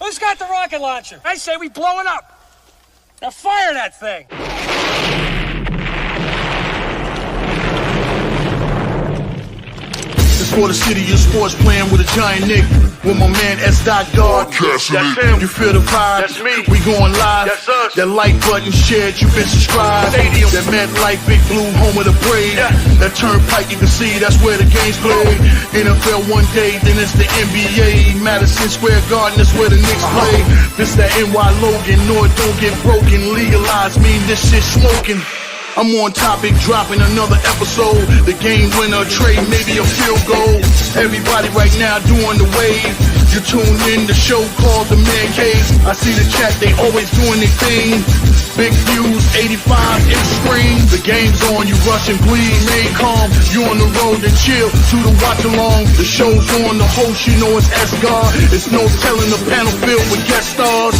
Who's got the rocket launcher? I say we blow it up. Now fire that thing. It's for the city of sports, playing with a giant Nick. With my man S. God. That's him. You feel the vibe? That's me. We going live. That's us. That like button shared, you been subscribed. Stadium. That MetLife, Big Blue, home of the Braves. Yeah. That turnpike, you can see that's where the games play. NFL one day, then it's the NBA. Madison Square Garden, that's where the Knicks play. This that NY Logan, no it don't get broken. Legalized, mean this shit smoking. I'm on topic, dropping another episode. The game winner, trade, maybe a field goal. Everybody right now doing the wave. You tune in, the show called TheMan-Cave. I see the chat, they always doing their thing. Big views, 85 inch screen. The game's on, you rush and bleed. Remain calm, you on the road and chill. To the watch along, the show's on. The host, you know it's S-God. It's no telling the panel filled with guest stars.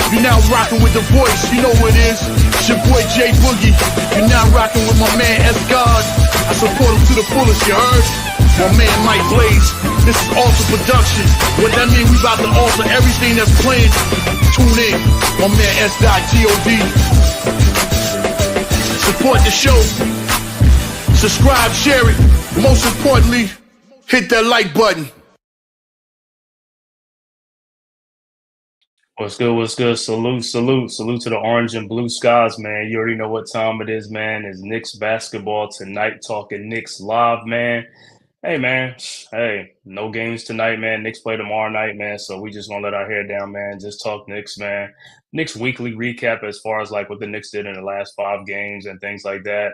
You're now rocking with the voice, you know what it is. It's your boy J Boogie. You're now rocking with my man S-God. I support him to the fullest, you heard? My man Mike Blaze. This is Alter Production. What that mean? We about to alter everything that's playing. Tune in. My man S.God. Support the show. Subscribe, share it. Most importantly, hit that like button. What's good? What's good? Salute to the orange and blue skies, man. You already know what time it is, man. It's Knicks basketball tonight, talking Knicks live, man. Hey, man. Hey, no games tonight, man. Knicks play tomorrow night, man. So we just gonna let our hair down, man. Just talk Knicks, man. Knicks weekly recap as far as like what the Knicks did in the last 5 games and things like that.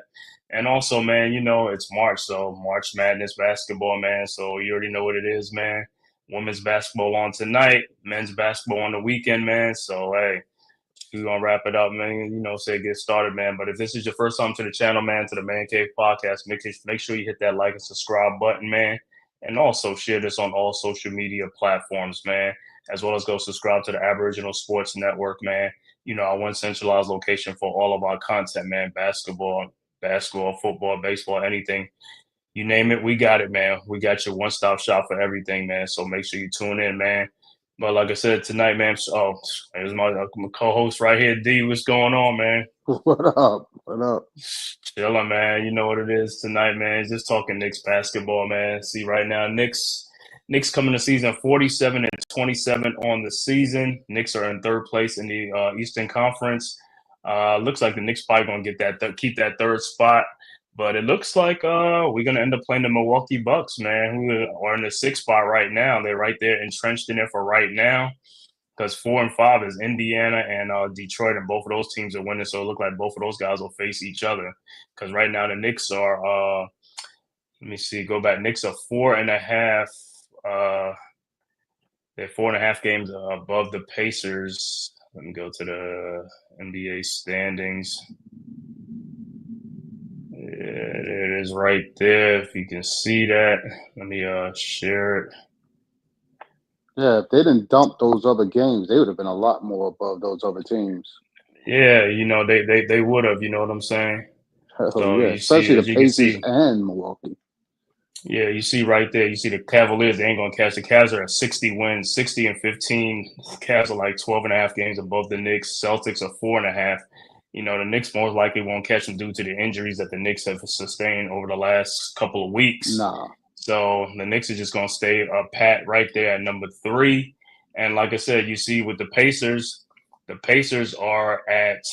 And also, man, you know, it's March, so March Madness basketball, man. So you already know what it is, man. Women's basketball on tonight, men's basketball on the weekend, man. So, hey, we're going to wrap it up, man. You know, say get started, man. But if this is your first time to the channel, man, to the Man Cave podcast, make sure you hit that like and subscribe button, man. And also share this on all social media platforms, man, as well as go subscribe to the Aboriginal Sports Network, man. You know, our one centralized location for all of our content, man. Basketball, football, baseball, anything. You name it, we got it, man. We got your one-stop shop for everything, man. So make sure you tune in, man. But like I said, tonight, man, there's my co-host right here, D. What's going on, man? What up? What up? Chilling, man. You know what it is tonight, man. Just talking Knicks basketball, man. See, right now, Knicks coming to season 47-27 on the season. Knicks are in 3rd place in the Eastern Conference. Looks like the Knicks probably gonna get keep that 3rd spot. But it looks like we're going to end up playing the Milwaukee Bucks, man, who are in the 6th spot right now. They're right there entrenched in it for right now because 4 and 5 is Indiana and Detroit, and both of those teams are winning. So it looks like both of those guys will face each other because right now the Knicks are, let me see, go back. Knicks are 4.5. They're 4.5 games above the Pacers. Let me go to the NBA standings. It is right there. If you can see that, let me share it. Yeah, if they didn't dump those other games, they would have been a lot more above those other teams. Yeah, you know, they would have, you know what I'm saying? So yeah, especially the Pacers and Milwaukee. Yeah, you see right there, you see the Cavaliers, they ain't going to catch. The Cavs are at 60 wins, 60-15. Cavs are like 12.5 games above the Knicks. Celtics are 4.5. You know, the Knicks most likely won't catch them due to the injuries that the Knicks have sustained over the last couple of weeks. Nah. So the Knicks are just going to stay pat right there at number 3. And like I said, you see with the Pacers are at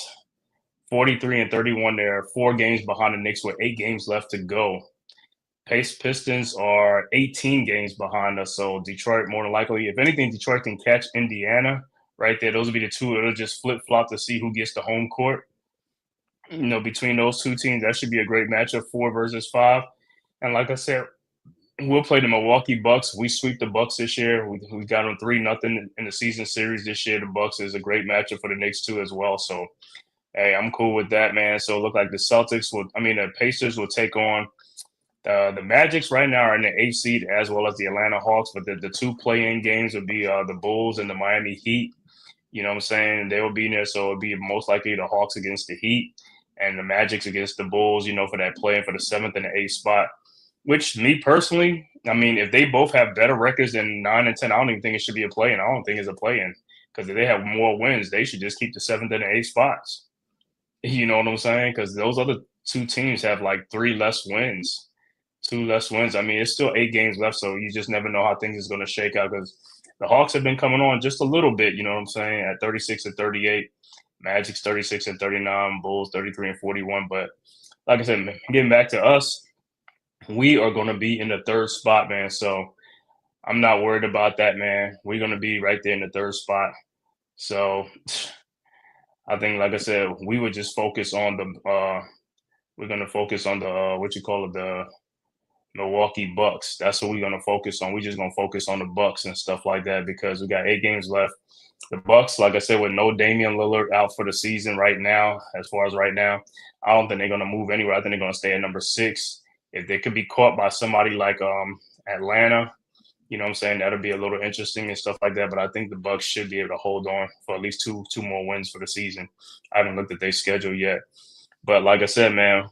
43-31. They're 4 games behind the Knicks with 8 games left to go. Pistons are 18 games behind us. So Detroit, more than likely, if anything, Detroit can catch Indiana right there. Those will be the two. It'll just flip-flop to see who gets the home court. You know, between those two teams, that should be a great matchup, 4 versus 5. And like I said, we'll play the Milwaukee Bucks. We sweep the Bucks this year. We got them 3-0 in the season series this year. The Bucks is a great matchup for the Knicks too as well. So, hey, I'm cool with that, man. So it look like the Pacers will take on the Magics right now are in the 8th seed as well as the Atlanta Hawks. But the 2 play-in games would be the Bulls and the Miami Heat. You know what I'm saying? They will be in there. So it'll be most likely the Hawks against the Heat and the Magics against the Bulls, you know, for that play-in for the 7th and the 8th spot. Which, me personally, I mean, if they both have better records than 9 and 10, I don't even think it should be a play-in. I don't think it's a play-in. Because if they have more wins, they should just keep the 7th and the 8th spots. You know what I'm saying? Because those other two teams have like 3 less wins. 2 less wins. I mean, it's still 8 games left, so you just never know how things is going to shake out because the Hawks have been coming on just a little bit, you know what I'm saying, at 36 and 38. Magic's 36 and 39, Bulls 33 and 41. But like I said, getting back to us, we are going to be in the 3rd spot, man. So I'm not worried about that, man. We're going to be right there in the 3rd spot. So I think, like I said, we would just focus on we're going to focus on the Milwaukee Bucks. That's what we're going to focus on. We're just going to focus on the Bucks and stuff like that because we got 8 games left. The Bucks, like I said, with no Damian Lillard out for the season right now, as far as right now, I don't think they're going to move anywhere. I think they're going to stay at number 6. If they could be caught by somebody like Atlanta, you know what I'm saying, that'll be a little interesting and stuff like that. But I think the Bucks should be able to hold on for at least two more wins for the season. I haven't looked at their schedule yet. But like I said, man,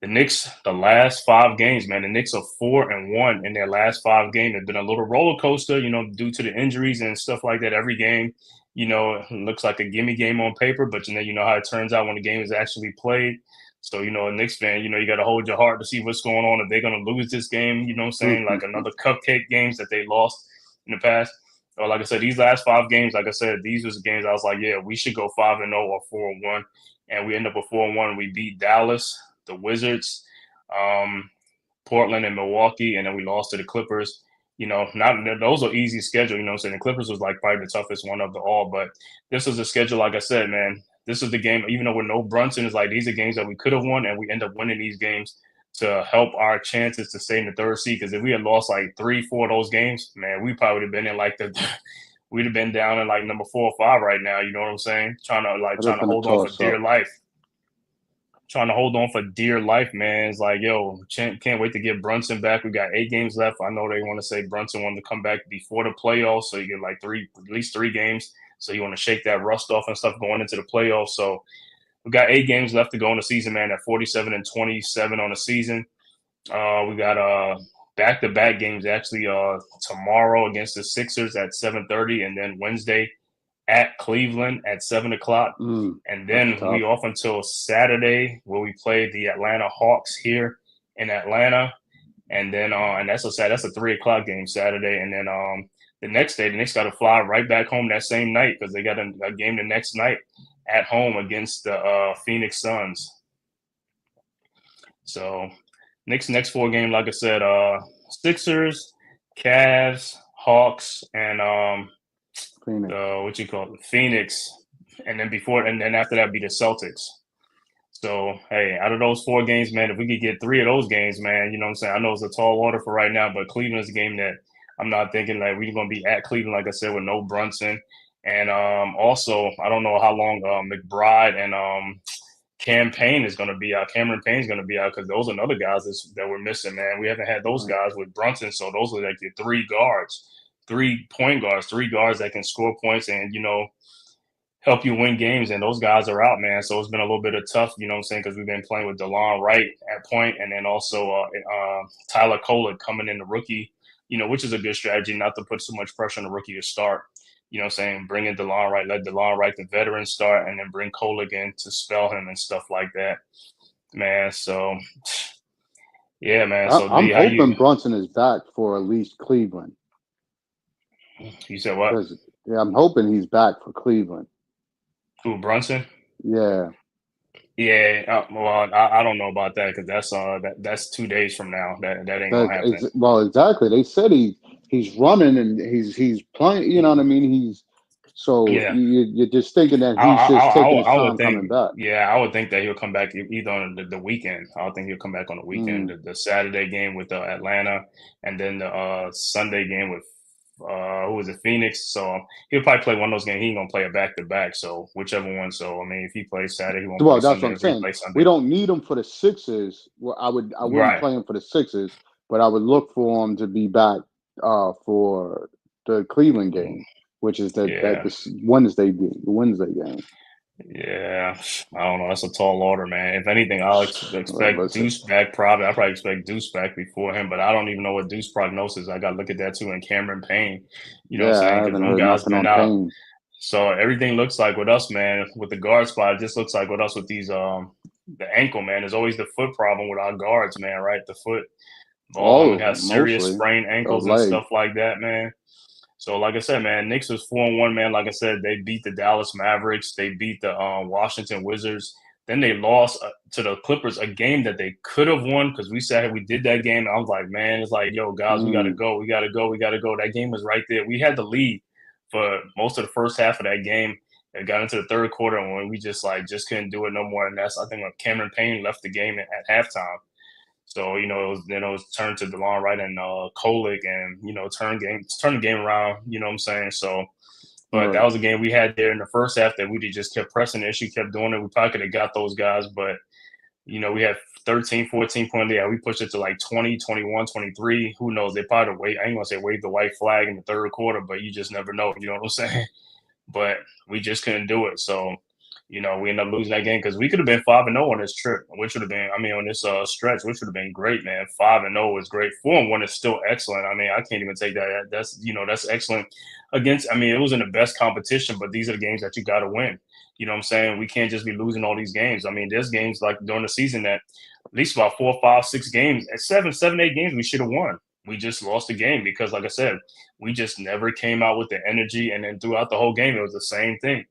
the Knicks, the last 5 games, man, the Knicks are 4-1 in their last 5 games. It's been a little roller coaster, you know, due to the injuries and stuff like that. Every game, you know, it looks like a gimme game on paper, but you know how it turns out when the game is actually played. So, you know, a Knicks fan, you know, you got to hold your heart to see what's going on. If they're going to lose this game, you know what I'm saying, like another cupcake games that they lost in the past. Or like I said, these last 5 games, like I said, these was the games I was like, yeah, we should go 5-0 or 4-1. And we end up with 4-1. We beat Dallas, the Wizards, Portland, and Milwaukee, and then we lost to the Clippers. You know, those are easy schedule. You know what I'm saying? The Clippers was like probably the toughest one of the all, but this was a schedule, like I said, man. This is the game, even though with no Brunson, it's like these are games that we could have won, and we end up winning these games to help our chances to stay in the 3rd seed. Because if we had lost like 3-4 of those games, man, we probably would have been in like we'd have been down in like number 4 or 5 right now. You know what I'm saying? Trying to hold on for dear life. Trying to hold on for dear life, man. It's like, yo, can't wait to get Brunson back. We got 8 games left. I know they want to say Brunson wanted to come back before the playoffs, so you get like at least 3 games. So you want to shake that rust off and stuff going into the playoffs. So we got 8 games left to go in the season, man. At 47 and 27 on the season. We got back-to-back games actually tomorrow against the Sixers at 7:30, and then Wednesday at Cleveland at 7:00. And then we off until Saturday where we play the Atlanta Hawks here in Atlanta. And then and that's a 3:00 game Saturday. And then the next day, the Knicks got to fly right back home that same night because they got a game the next night at home against the Phoenix Suns. So Knicks next 4 game, like I said, Sixers, Cavs, Hawks, and Phoenix, and then after that be the Celtics. So hey, out of those 4 games, man, if we could get 3 of those games, man, you know what I'm saying. I know it's a tall order for right now, but Cleveland's a game that I'm not thinking like we're gonna be at Cleveland, like I said, with no Brunson, and also I don't know how long McBride and Cameron Payne is going to be out because those are another guys that we're missing, man. We haven't had those guys with Brunson, so those are like your 3 guards, 3 point guards, 3 guards that can score points and, you know, help you win games, and those guys are out, man. So it's been a little bit of tough, you know what I'm saying, because we've been playing with DeLon Wright at point, and then also Tyler Kolek coming in the rookie, you know, which is a good strategy, not to put so much pressure on the rookie to start. You know what I'm saying? Bring in DeLon Wright, let DeLon Wright, the veteran, start, and then bring Kolek in to spell him and stuff like that, man. So, yeah, man. So I'm hoping Brunson is back for at least Cleveland. You said what? Yeah, I'm hoping he's back for Cleveland. Who, Brunson? Yeah. Yeah. Well, I don't know about that because that's 2 days from now. That ain't gonna happen. Well, exactly. They said he's running and he's playing. You know what I mean? You're just thinking that he's just taking his time coming back. Yeah, I would think that he'll come back either on the weekend. I would think he'll come back on the weekend. The Saturday game with Atlanta, and then the Sunday game with who was it, Phoenix. So he'll probably play one of those games. He ain't gonna play a back-to-back. So whichever one. So I mean, if he plays Saturday, he won't play that's Sunday. what I'm saying. We don't need him for the Sixers. Well, I wouldn't play him for the Sixers, but I would look for him to be back for the Cleveland game, which is the Wednesday game. Yeah, I don't know. That's a tall order, man. If anything, I'll expect Deuce back. I'll probably expect Deuce back before him, but I don't even know what Deuce prognosis. I got to look at that too. And Cameron Payne, you know what I'm saying? Because those guys been out. So everything looks like with us, man, with the guard spot, it just looks like with us with these the ankle, man. There's always the foot problem with our guards, man, right? The foot. All of All them of have them, serious mostly. sprained The ankles and leg. stuff like that, man. So like I said, man, Knicks was 4-1, man. Like I said, they beat the Dallas Mavericks, they beat the Washington Wizards. Then they lost to the Clippers, a game that they could have won because we said we did that game. I was like, man, it's like, yo, guys, we gotta Mm, go, we gotta go, we gotta go. That game was right there. We had the lead for most of the first half of that game. It got into the third quarter and when we just couldn't do it no more. And that's I think when Cameron Payne left the game at halftime. So it was turned to DeLon Wright and Kolick, and turn the game around. You know what I'm saying? So, but that right. was a game we had there in the first half that we just kept pressing the issue, kept doing it. We probably could have got those guys, but we had 13, 14 points. Yeah, we pushed it to like 20, 21, 23. Who knows? They probably wait. I ain't gonna say wave the white flag in the third quarter, but you just never know. You know what I'm saying? But we just couldn't do it. So, we ended up losing that game because we could have been 5-0 on this trip, which would have been, I mean, on this stretch, which would have been great, man. 5-0 is great. 4-1 is still excellent. I mean, I can't even take that. That's excellent against. I mean, it was in the best competition, but these are the games that you got to win. You know what I'm saying? We can't just be losing all these games. I mean, there's games like during the season that at least about 4, 5, 6 games, at 7, 8 games, we should have won. We just lost the game because, like I said, we just never came out with the energy. And then throughout the whole game, it was the same thing.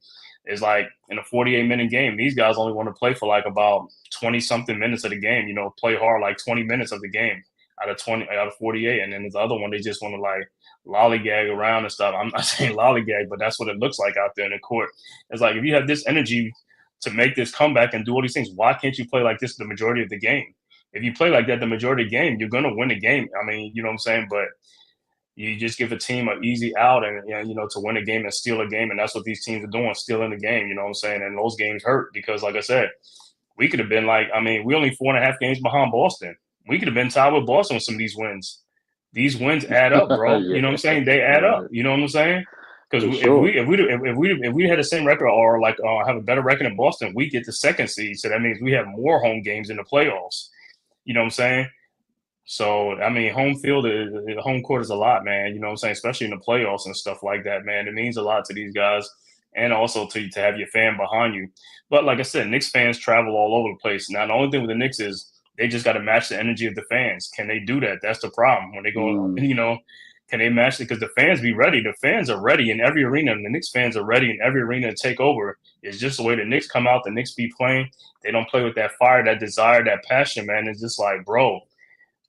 It's like in a 48-minute game, these guys only want to play for like about 20 something minutes of the game, play hard like 20 minutes of the game out of 48. And then the other one, they just want to like lollygag around and stuff. I'm not saying lollygag, but that's what it looks like out there in the court. It's like if you have this energy to make this comeback and do all these things, why can't you play like this the majority of the game? If you play like that the majority of the game, you're gonna win the game. I mean, you know what I'm saying? But you just give a team an easy out and to win a game and steal a game, and that's what these teams are doing, stealing the game. You know what I'm saying? And those games hurt because, like I said, we could have been like, I mean, we only 4.5 games behind Boston. We could have been tied with Boston with some of these wins. These wins add up, bro. You know what I'm Yeah, saying? They add up. right. You know what I'm saying? Because For sure. if we had the same record or like have a better record in Boston, we get the second seed. So that means we have more home games in the playoffs. You know what I'm saying? So I mean, home court is a lot, man. You know what I'm saying? Especially in the playoffs and stuff like that, man. It means a lot to these guys, and also to have your fan behind you. But like I said, Knicks fans travel all over the place. Now the only thing with the Knicks is they just got to match the energy of the fans. Can they do that? That's the problem when they go. Mm, Can they match it? Because the fans be ready. The fans are ready in every arena, and the Knicks fans are ready in every arena to take over. It's just the way the Knicks come out. The Knicks be playing. They don't play with that fire, that desire, that passion, man. It's just like, bro,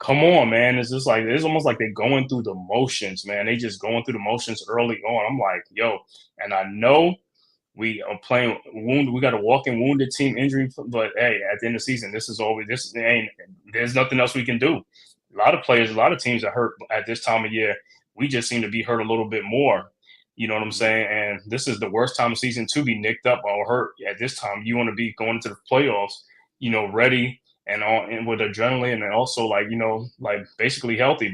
come on, man. It's just like it's almost like they're going through the motions, man. They just going through the motions early on. I'm like, yo, and I know we are playing wounded. We got a walking wounded team injury, but hey, at the end of the season, this is always this ain't. There's nothing else we can do. A lot of players, a lot of teams are hurt at this time of year. We just seem to be hurt a little bit more. You know what I'm saying? And this is the worst time of season to be nicked up or hurt at this time. You want to be going into the playoffs, ready and on and with adrenaline and also like like basically healthy.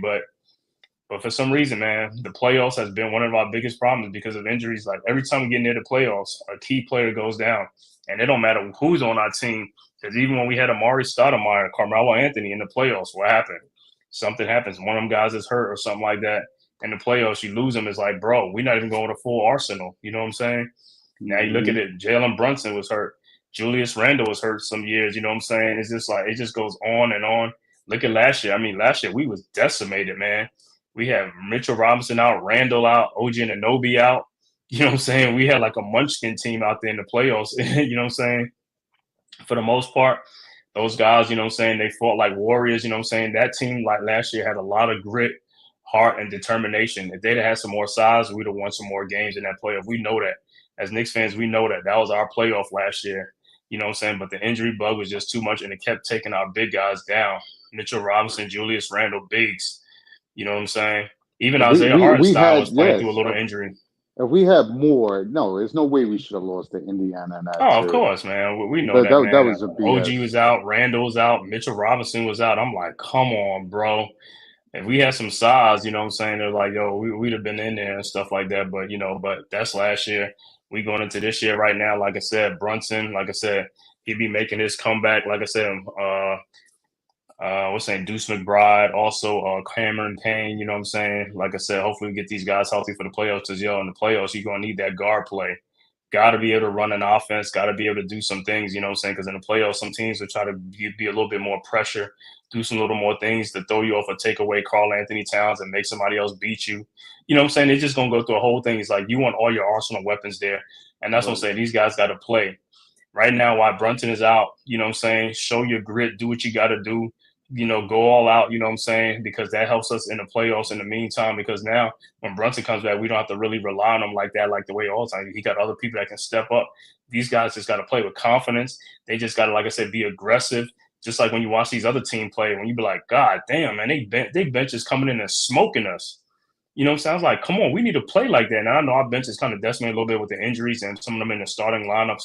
But for some reason, man, the playoffs has been one of our biggest problems because of injuries. Like every time we get near the playoffs, a key player goes down, and it don't matter who's on our team. Because even when we had Amari Stoudemire, Carmelo Anthony in the playoffs, what happened? Something happens. One of them guys is hurt or something like that. In the playoffs, you lose them. It's like, bro, we're not even going with a full arsenal. You know what I'm saying? Now you look at mm, it. Jalen Brunson was hurt. Julius Randle was hurt some years. You know what I'm saying? It's just like it just goes on and on. Look at last year. I mean, last year we was decimated, man. We have Mitchell Robinson out, Randall out, OG Anunoby out. You know what I'm saying? We had like a munchkin team out there in the playoffs. You know what I'm saying? For the most part, those guys, you know what I'm saying, they fought like warriors. You know what I'm saying? That team like last year had a lot of grit, heart, and determination. If they'd have had some more size, we'd have won some more games in that playoff. We know that. As Knicks fans, we know that. That was our playoff last year. You know what I'm saying? But the injury bug was just too much, and it kept taking our big guys down. Mitchell Robinson, Julius Randle, bigs. You know what I'm saying? Even we Isaiah we we Hartenstein had, was playing through a yes. little injury. If we had more, no, there's no way we should have lost to Indiana in that Oh, of series. course, man. We know That that, that man. was a OG BS. was out, Randall was out, Mitchell Robinson was out. I'm like, come on, bro. If we had some size, you know what I'm saying? They're like, yo, we'd have been in there and stuff like that. But, but that's last year. We going into this year right now. Like I said, Brunson, like I said, he'd be making his comeback. Like I said, What's saying Deuce McBride, also Cameron Payne. You know what I'm saying? Like I said, hopefully we get these guys healthy for the playoffs. Because in the playoffs, you're gonna need that guard play. Got to be able to run an offense. Got to be able to do some things. You know what I'm saying? Because in the playoffs, some teams will try to be a little bit more pressure, do some little more things to throw you off or take away Karl Anthony Towns and make somebody else beat you. You know what I'm saying? They're just gonna go through a whole thing. It's like you want all your arsenal weapons there, and that's what I'm saying. These guys got to play. Right now, while Brunson is out, you know what I'm saying? Show your grit, do what you got to do, go all out, you know what I'm saying? Because that helps us in the playoffs in the meantime. Because now when Brunson comes back, we don't have to really rely on him like that, like the way all the time. He got other people that can step up. These guys just got to play with confidence. They just got to, like I said, be aggressive. Just like when you watch these other team play, when you be like, God damn, man, they bench is coming in and smoking us. You know what I'm saying? I was like, come on, we need to play like that. Now I know our bench is kind of decimated a little bit with the injuries and some of them in the starting lineups.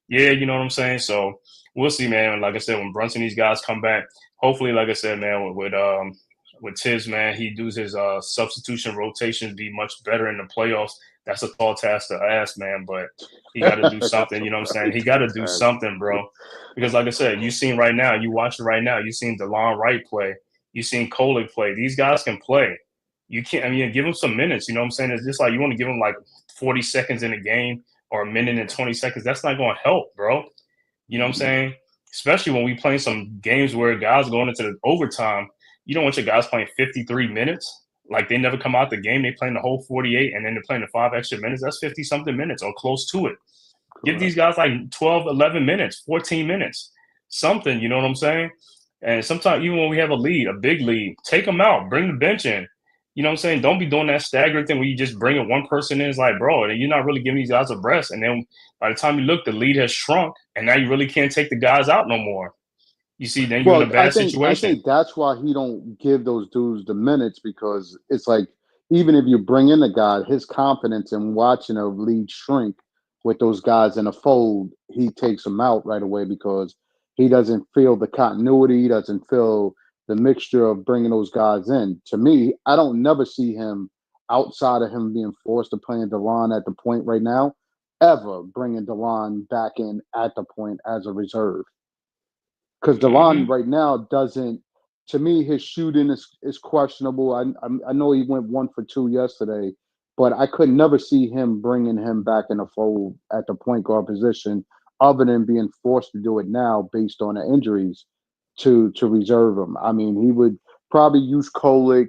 Yeah, you know what I'm saying? So we'll see, man. Like I said, when Brunson, these guys come back, hopefully, like I said, man, with Tibbs, man, he does his substitution rotations be much better in the playoffs. That's a tall task to ask, man, but he got to do something. You know what I'm saying? He got to do something, bro. Because like I said, you seen right now, you watch it right now. You seen DeLon Wright play. You seen Kolek play. These guys can play. You can't. I mean, give them some minutes. You know what I'm saying? It's just like you want to give them like 40 seconds in a game or a minute and 20 seconds. That's not going to help, bro. You know what I'm saying? Especially when we play some games where guys going into the overtime. You don't want your guys playing 53 minutes. Like they never come out the game. They playing the whole 48 and then they're playing the 5 extra minutes. That's 50 something minutes or close to it. Correct. Give these guys like 12, 11 minutes, 14 minutes, something. You know what I'm saying? And sometimes even when we have a lead, a big lead, take them out, bring the bench in. You know what I'm saying? Don't be doing that staggering thing where you just bring one person in. It's like, bro, and you're not really giving these guys a rest. And then by the time you look, the lead has shrunk, and now you really can't take the guys out no more. You see, then you're in a bad situation. I think that's why he don't give those dudes the minutes, because it's like, even if you bring in a guy, his confidence in watching a lead shrink with those guys in a fold, he takes them out right away because he doesn't feel the continuity. He doesn't feel the mixture of bringing those guys in. To me, I don't never see him outside of him being forced to play DeLon at the point right now, ever bringing DeLon back in at the point as a reserve. Because DeLon right now doesn't, to me, his shooting is questionable. I know he went 1 for 2 yesterday, but I could never see him bringing him back in the fold at the point guard position, other than being forced to do it now based on the injuries to reserve him. I mean, he would probably use Kolek.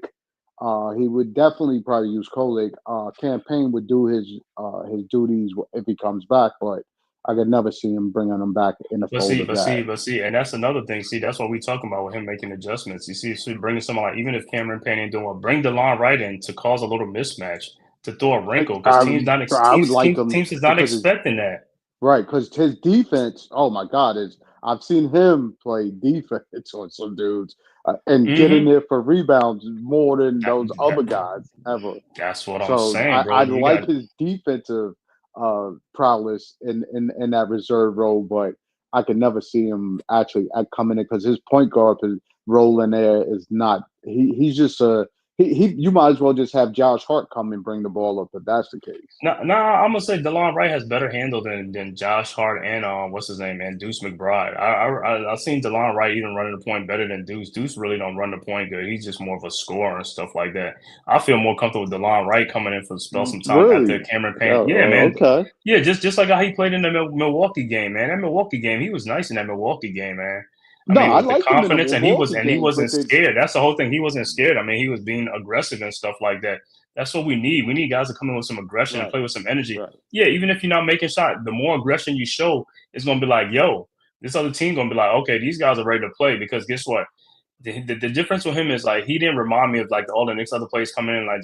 He would definitely probably use Kolek. Campaign would do his duties if he comes back, but I could never see him bringing him back in the fold. But see, and that's another thing. See, that's what we talking about with him making adjustments. You see, so bringing someone like, even if Cameron Payne ain't doing well, bring DeLon Wright in to cause a little mismatch, to throw a wrinkle, because teams is not expecting that. Right, because his defense, oh my God, I've seen him play defense on some dudes and get in there for rebounds more than those other guys ever. That's what I'm saying, bro. I like his defensive prowess in that reserve role, but I could never see him actually coming in, because his point guard role in there is not. He's just you might as well just have Josh Hart come and bring the ball up if that's the case. No, I'm gonna say DeLon Wright has better handle than Josh Hart and what's his name, man, Deuce McBride. I've seen DeLon Wright even running the point better than Deuce. Deuce really don't run the point good. He's just more of a scorer and stuff like that. I feel more comfortable with DeLon Wright coming in for spell some time after Cameron Payne. Yeah, man. Okay. Yeah, just like how he played in the Milwaukee game, man. That Milwaukee game, he was nice in that Milwaukee game, man. I like the confidence, and he wasn't scared. That's the whole thing. He wasn't scared. I mean, he was being aggressive and stuff like that. That's what we need. We need guys to come in with some aggression and play with some energy. Right. Yeah, even if you're not making shots, the more aggression you show, it's gonna be like, yo, this other team gonna be like, okay, these guys are ready to play. Because guess what? The difference with him is, like, he didn't remind me of like all the Knicks other players coming in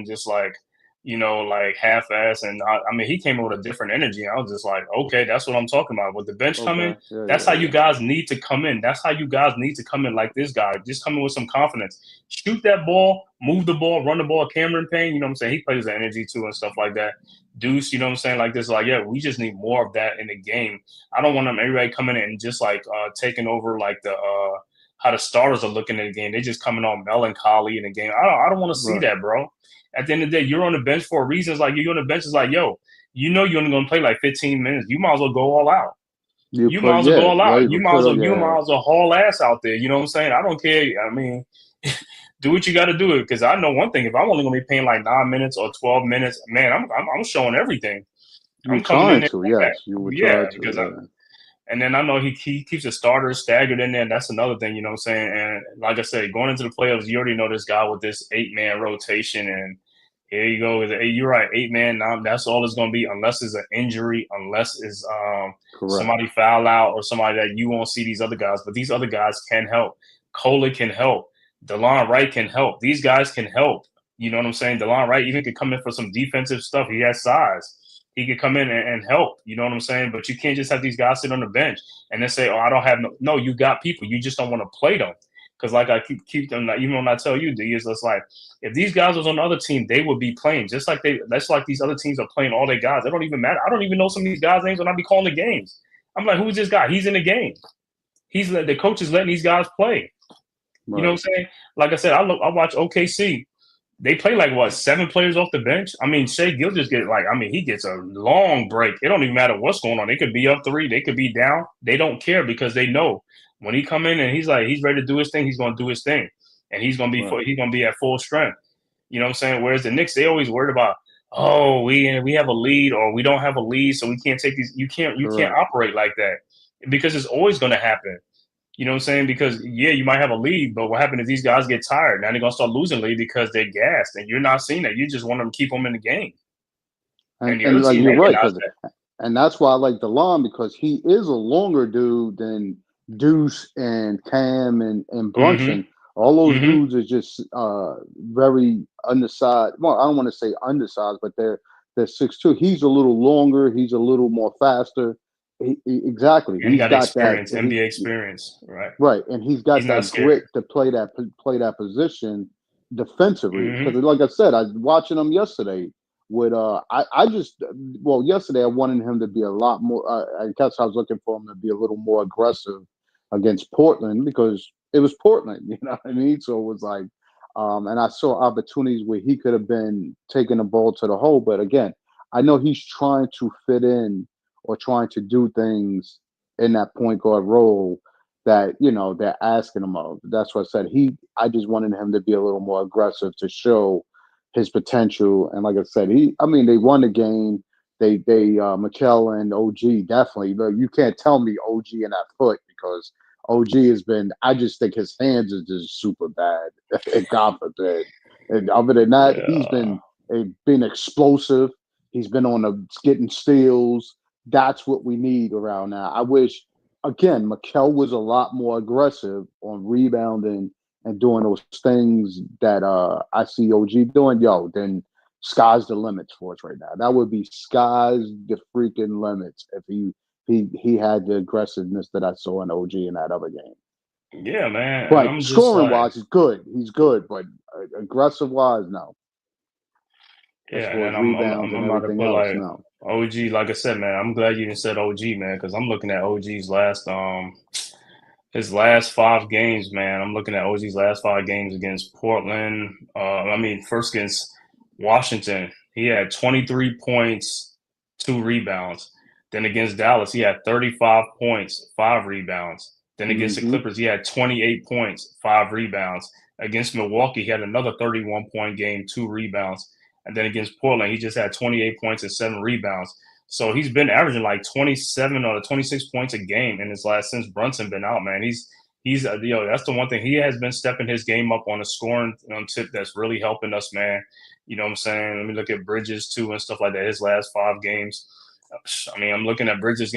just like, like half-ass. And I mean, he came in with a different energy. I was just like, okay, that's what I'm talking about. With the bench coming, that's how you guys need to come in. That's how you guys need to come in, like this guy. Just come in with some confidence. Shoot that ball, move the ball, run the ball. Cameron Payne, you know what I'm saying? He plays the energy too and stuff like that. Deuce, you know what I'm saying? Like this, like, yeah, we just need more of that in the game. I don't want everybody coming in and just like taking over like the how the starters are looking at the game. They're just coming on melancholy in the game. I don't want to see that, bro. At the end of the day, you're on the bench for a reason. It's like, you're on the bench. It's like, yo, you're only going to play like 15 minutes. You might as well go all out. You might as well go all out. You might as well haul ass out there. You know what I'm saying? I don't care. I mean, do what you got to do it, because I know one thing: if I'm only gonna be paying like 9 minutes or 12 minutes, man, I'm showing everything. I'm coming in there. Yes, you would try to. Because and then I know he keeps the starters staggered in there. And that's another thing, you know what I'm saying? And like I said, going into the playoffs, you already know this guy with this 8-man rotation. And here you go. You're right, 8-man. Now that's all it's going to be, unless it's an injury, unless it's somebody foul out or somebody that you won't see these other guys. But these other guys can help. Kohler can help. DeLon Wright can help. These guys can help. You know what I'm saying? DeLon Wright even could come in for some defensive stuff. He has size. He could come in and help. You know what I'm saying? But you can't just have these guys sit on the bench and then say, "Oh, I don't have no." You got people. You just don't want to play them. Because like I keep them. Even when I tell you, D, is just like, if these guys was on the other team, they would be playing just like that's like these other teams are playing all their guys. It don't even matter. I don't even know some of these guys' names when I be calling the games. I'm like, who's this guy? He's in the game. The coach is letting these guys play. Right. You know what I'm saying? Like I said, I watch OKC. They play like, what, 7 players off the bench? I mean, Shea Gilgeous he gets a long break. It don't even matter what's going on. They could be up 3. They could be down. They don't care, because they know when he come in and he's ready to do his thing, he's going to do his thing. And he's going to be at full strength. You know what I'm saying? Whereas the Knicks, they always worried about, oh, we have a lead, or we don't have a lead, so we can't take these. You can't operate like that, because it's always going to happen. You know what I'm saying? Because, you might have a lead, but what happens if these guys get tired? Now they're going to start losing lead because they're gassed, and you're not seeing that. You just want them to keep them in the game. And like, you're right. And that's why I like DeLon, because he is a longer dude than Deuce and Cam and Brunson. Mm-hmm. All those dudes are just very undersized. Well, I don't want to say undersized, but they're 6'2". He's a little longer. He's a little more faster. Exactly. And he's got experience, NBA experience, right? Right, and he's got that grit to play that position defensively. Because, like I said, I was watching him yesterday. Yesterday I wanted him to be a lot more. I guess I was looking for him to be a little more aggressive against Portland, because it was Portland. You know what I mean? So it was like, and I saw opportunities where he could have been taking the ball to the hole. But again, I know he's trying to fit in, or trying to do things in that point guard role that, they're asking him of. That's what I said. I just wanted him to be a little more aggressive to show his potential. And like I said, they won the game. Mikel and OG, definitely. Look, you can't tell me OG in that foot, because OG has been, I just think his hands are just super bad. God forbid. And other than that, he's been explosive. He's been getting steals. That's what we need around now. I wish, again, Mikel was a lot more aggressive on rebounding and doing those things that I see OG doing. Then sky's the limits for us right now. That would be sky's the freaking limits if he had the aggressiveness that I saw in OG in that other game. Yeah, man. But scoring-wise, he's good. He's good, but aggressive-wise, no. Yeah, and I'm about to put no. OG, like I said, man, I'm glad you didn't said OG, man, because I'm looking at OG's his last 5 games, man. I'm looking at OG's last 5 games against Portland. First against Washington, he had 23 points, 2 rebounds. Then against Dallas, he had 35 points, 5 rebounds. Then against the Clippers, he had 28 points, 5 rebounds. Against Milwaukee, he had another 31-point game, 2 rebounds. And then against Portland, he just had 28 points and 7 rebounds. So he's been averaging like 27 or 26 points a game in his since Brunson been out, man. He's that's the one thing. He has been stepping his game up on a scoring tip that's really helping us, man. You know what I'm saying? Let me look at Bridges too and stuff like that. His last 5 games. I'm looking at Bridges'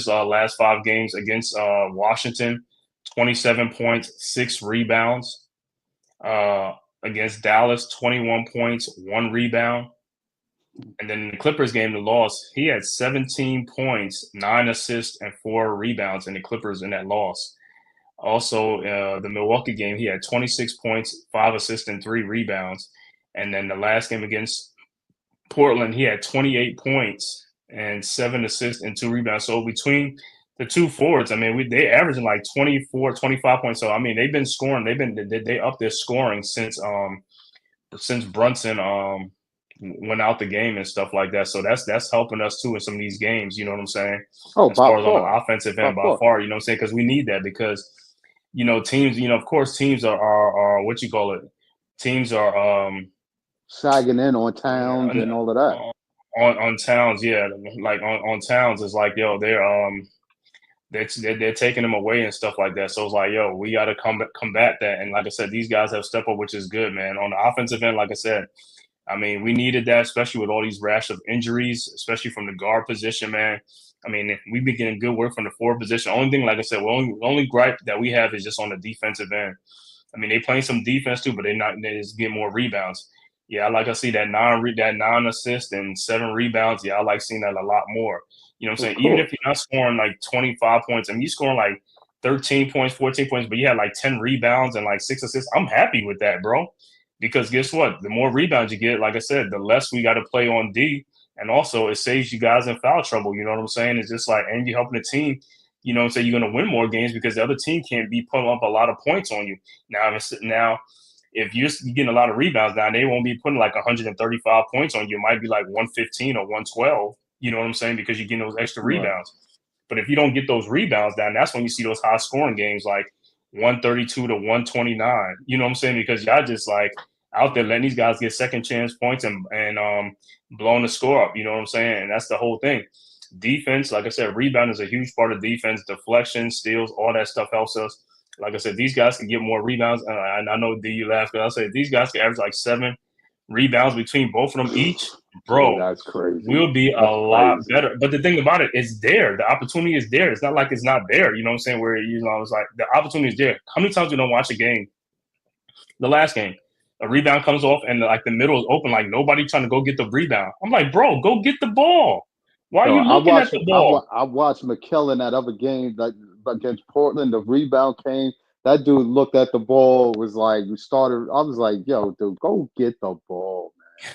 last 5 games against Washington, 27 points, 6 rebounds. Against Dallas, 21 points, 1 rebound. And then in the Clippers game, the loss, he had 17 points, 9 assists, and 4 rebounds in the Clippers in that loss. Also, the Milwaukee game, he had 26 points, 5 assists, and 3 rebounds. And then the last game against Portland, he had 28 points and 7 assists and 2 rebounds. So between the 2 forwards, they averaging like 24, 25 points. So, they've been scoring. They up their scoring since Brunson went out the game and stuff like that. So that's helping us too in some of these games. You know what I'm saying? Oh, As by far as on the far, offensive by end, by far. far. You know what I'm saying? Because we need that because teams. Of course, teams are what you call it. Teams are Sagging in on Towns on and all of that. on Towns. Yeah, like on Towns is like yo, they're taking them away and stuff like that. So it's like, yo, we got to combat that. And like I said, these guys have stepped up, which is good, man. On the offensive end, like I said, I mean, we needed that, especially with all these rash of injuries, especially from the guard position, man. I mean, we've been getting good work from the forward position. Only thing, like I said, only gripe that we have is just on the defensive end. I mean, they playing some defense too, but they just get more rebounds. Yeah, I like to see that nine assist and 7 rebounds. Yeah, I like seeing that a lot more. You know what I'm saying? Even if you're not scoring like 25 points, I mean, you scoring like 13 points, 14 points, but you had like 10 rebounds and like 6 assists. I'm happy with that, bro. Because guess what? The more rebounds you get, like I said, the less we got to play on D. And also, it saves you guys in foul trouble. You know what I'm saying? It's just like, and you're helping the team. You know what I'm saying? You're going to win more games because the other team can't be putting up a lot of points on you. Now, if you're getting a lot of rebounds now, they won't be putting like 135 points on you. It might be like 115 or 112. You know what I'm saying? Because you're getting those extra rebounds. But if you don't get those rebounds down, that's when you see those high scoring games like 132 to 129. You know what I'm saying? Because y'all just like out there letting these guys get second chance points and blowing the score up. You know what I'm saying? And that's the whole thing. Defense, like I said, rebound is a huge part of defense. Deflection, steals, all that stuff helps us. Like I said, these guys can get more rebounds. And I know D, you laugh because I said these guys can average like 7 rebounds between both of them each. Bro, That's crazy. We'll be a lot better. But the thing about it is there. The opportunity is there. It's not like it's not there. You know what I'm saying? Where, it's like the opportunity is there. How many times we don't watch a game? The last game, a rebound comes off and like the middle is open, like nobody trying to go get the rebound. I'm like, bro, go get the ball. Why are you looking at the ball? I watched McKell in that other game like against Portland. The rebound came. That dude looked at the ball, was like, we started. I was like, yo, dude, go get the ball, man.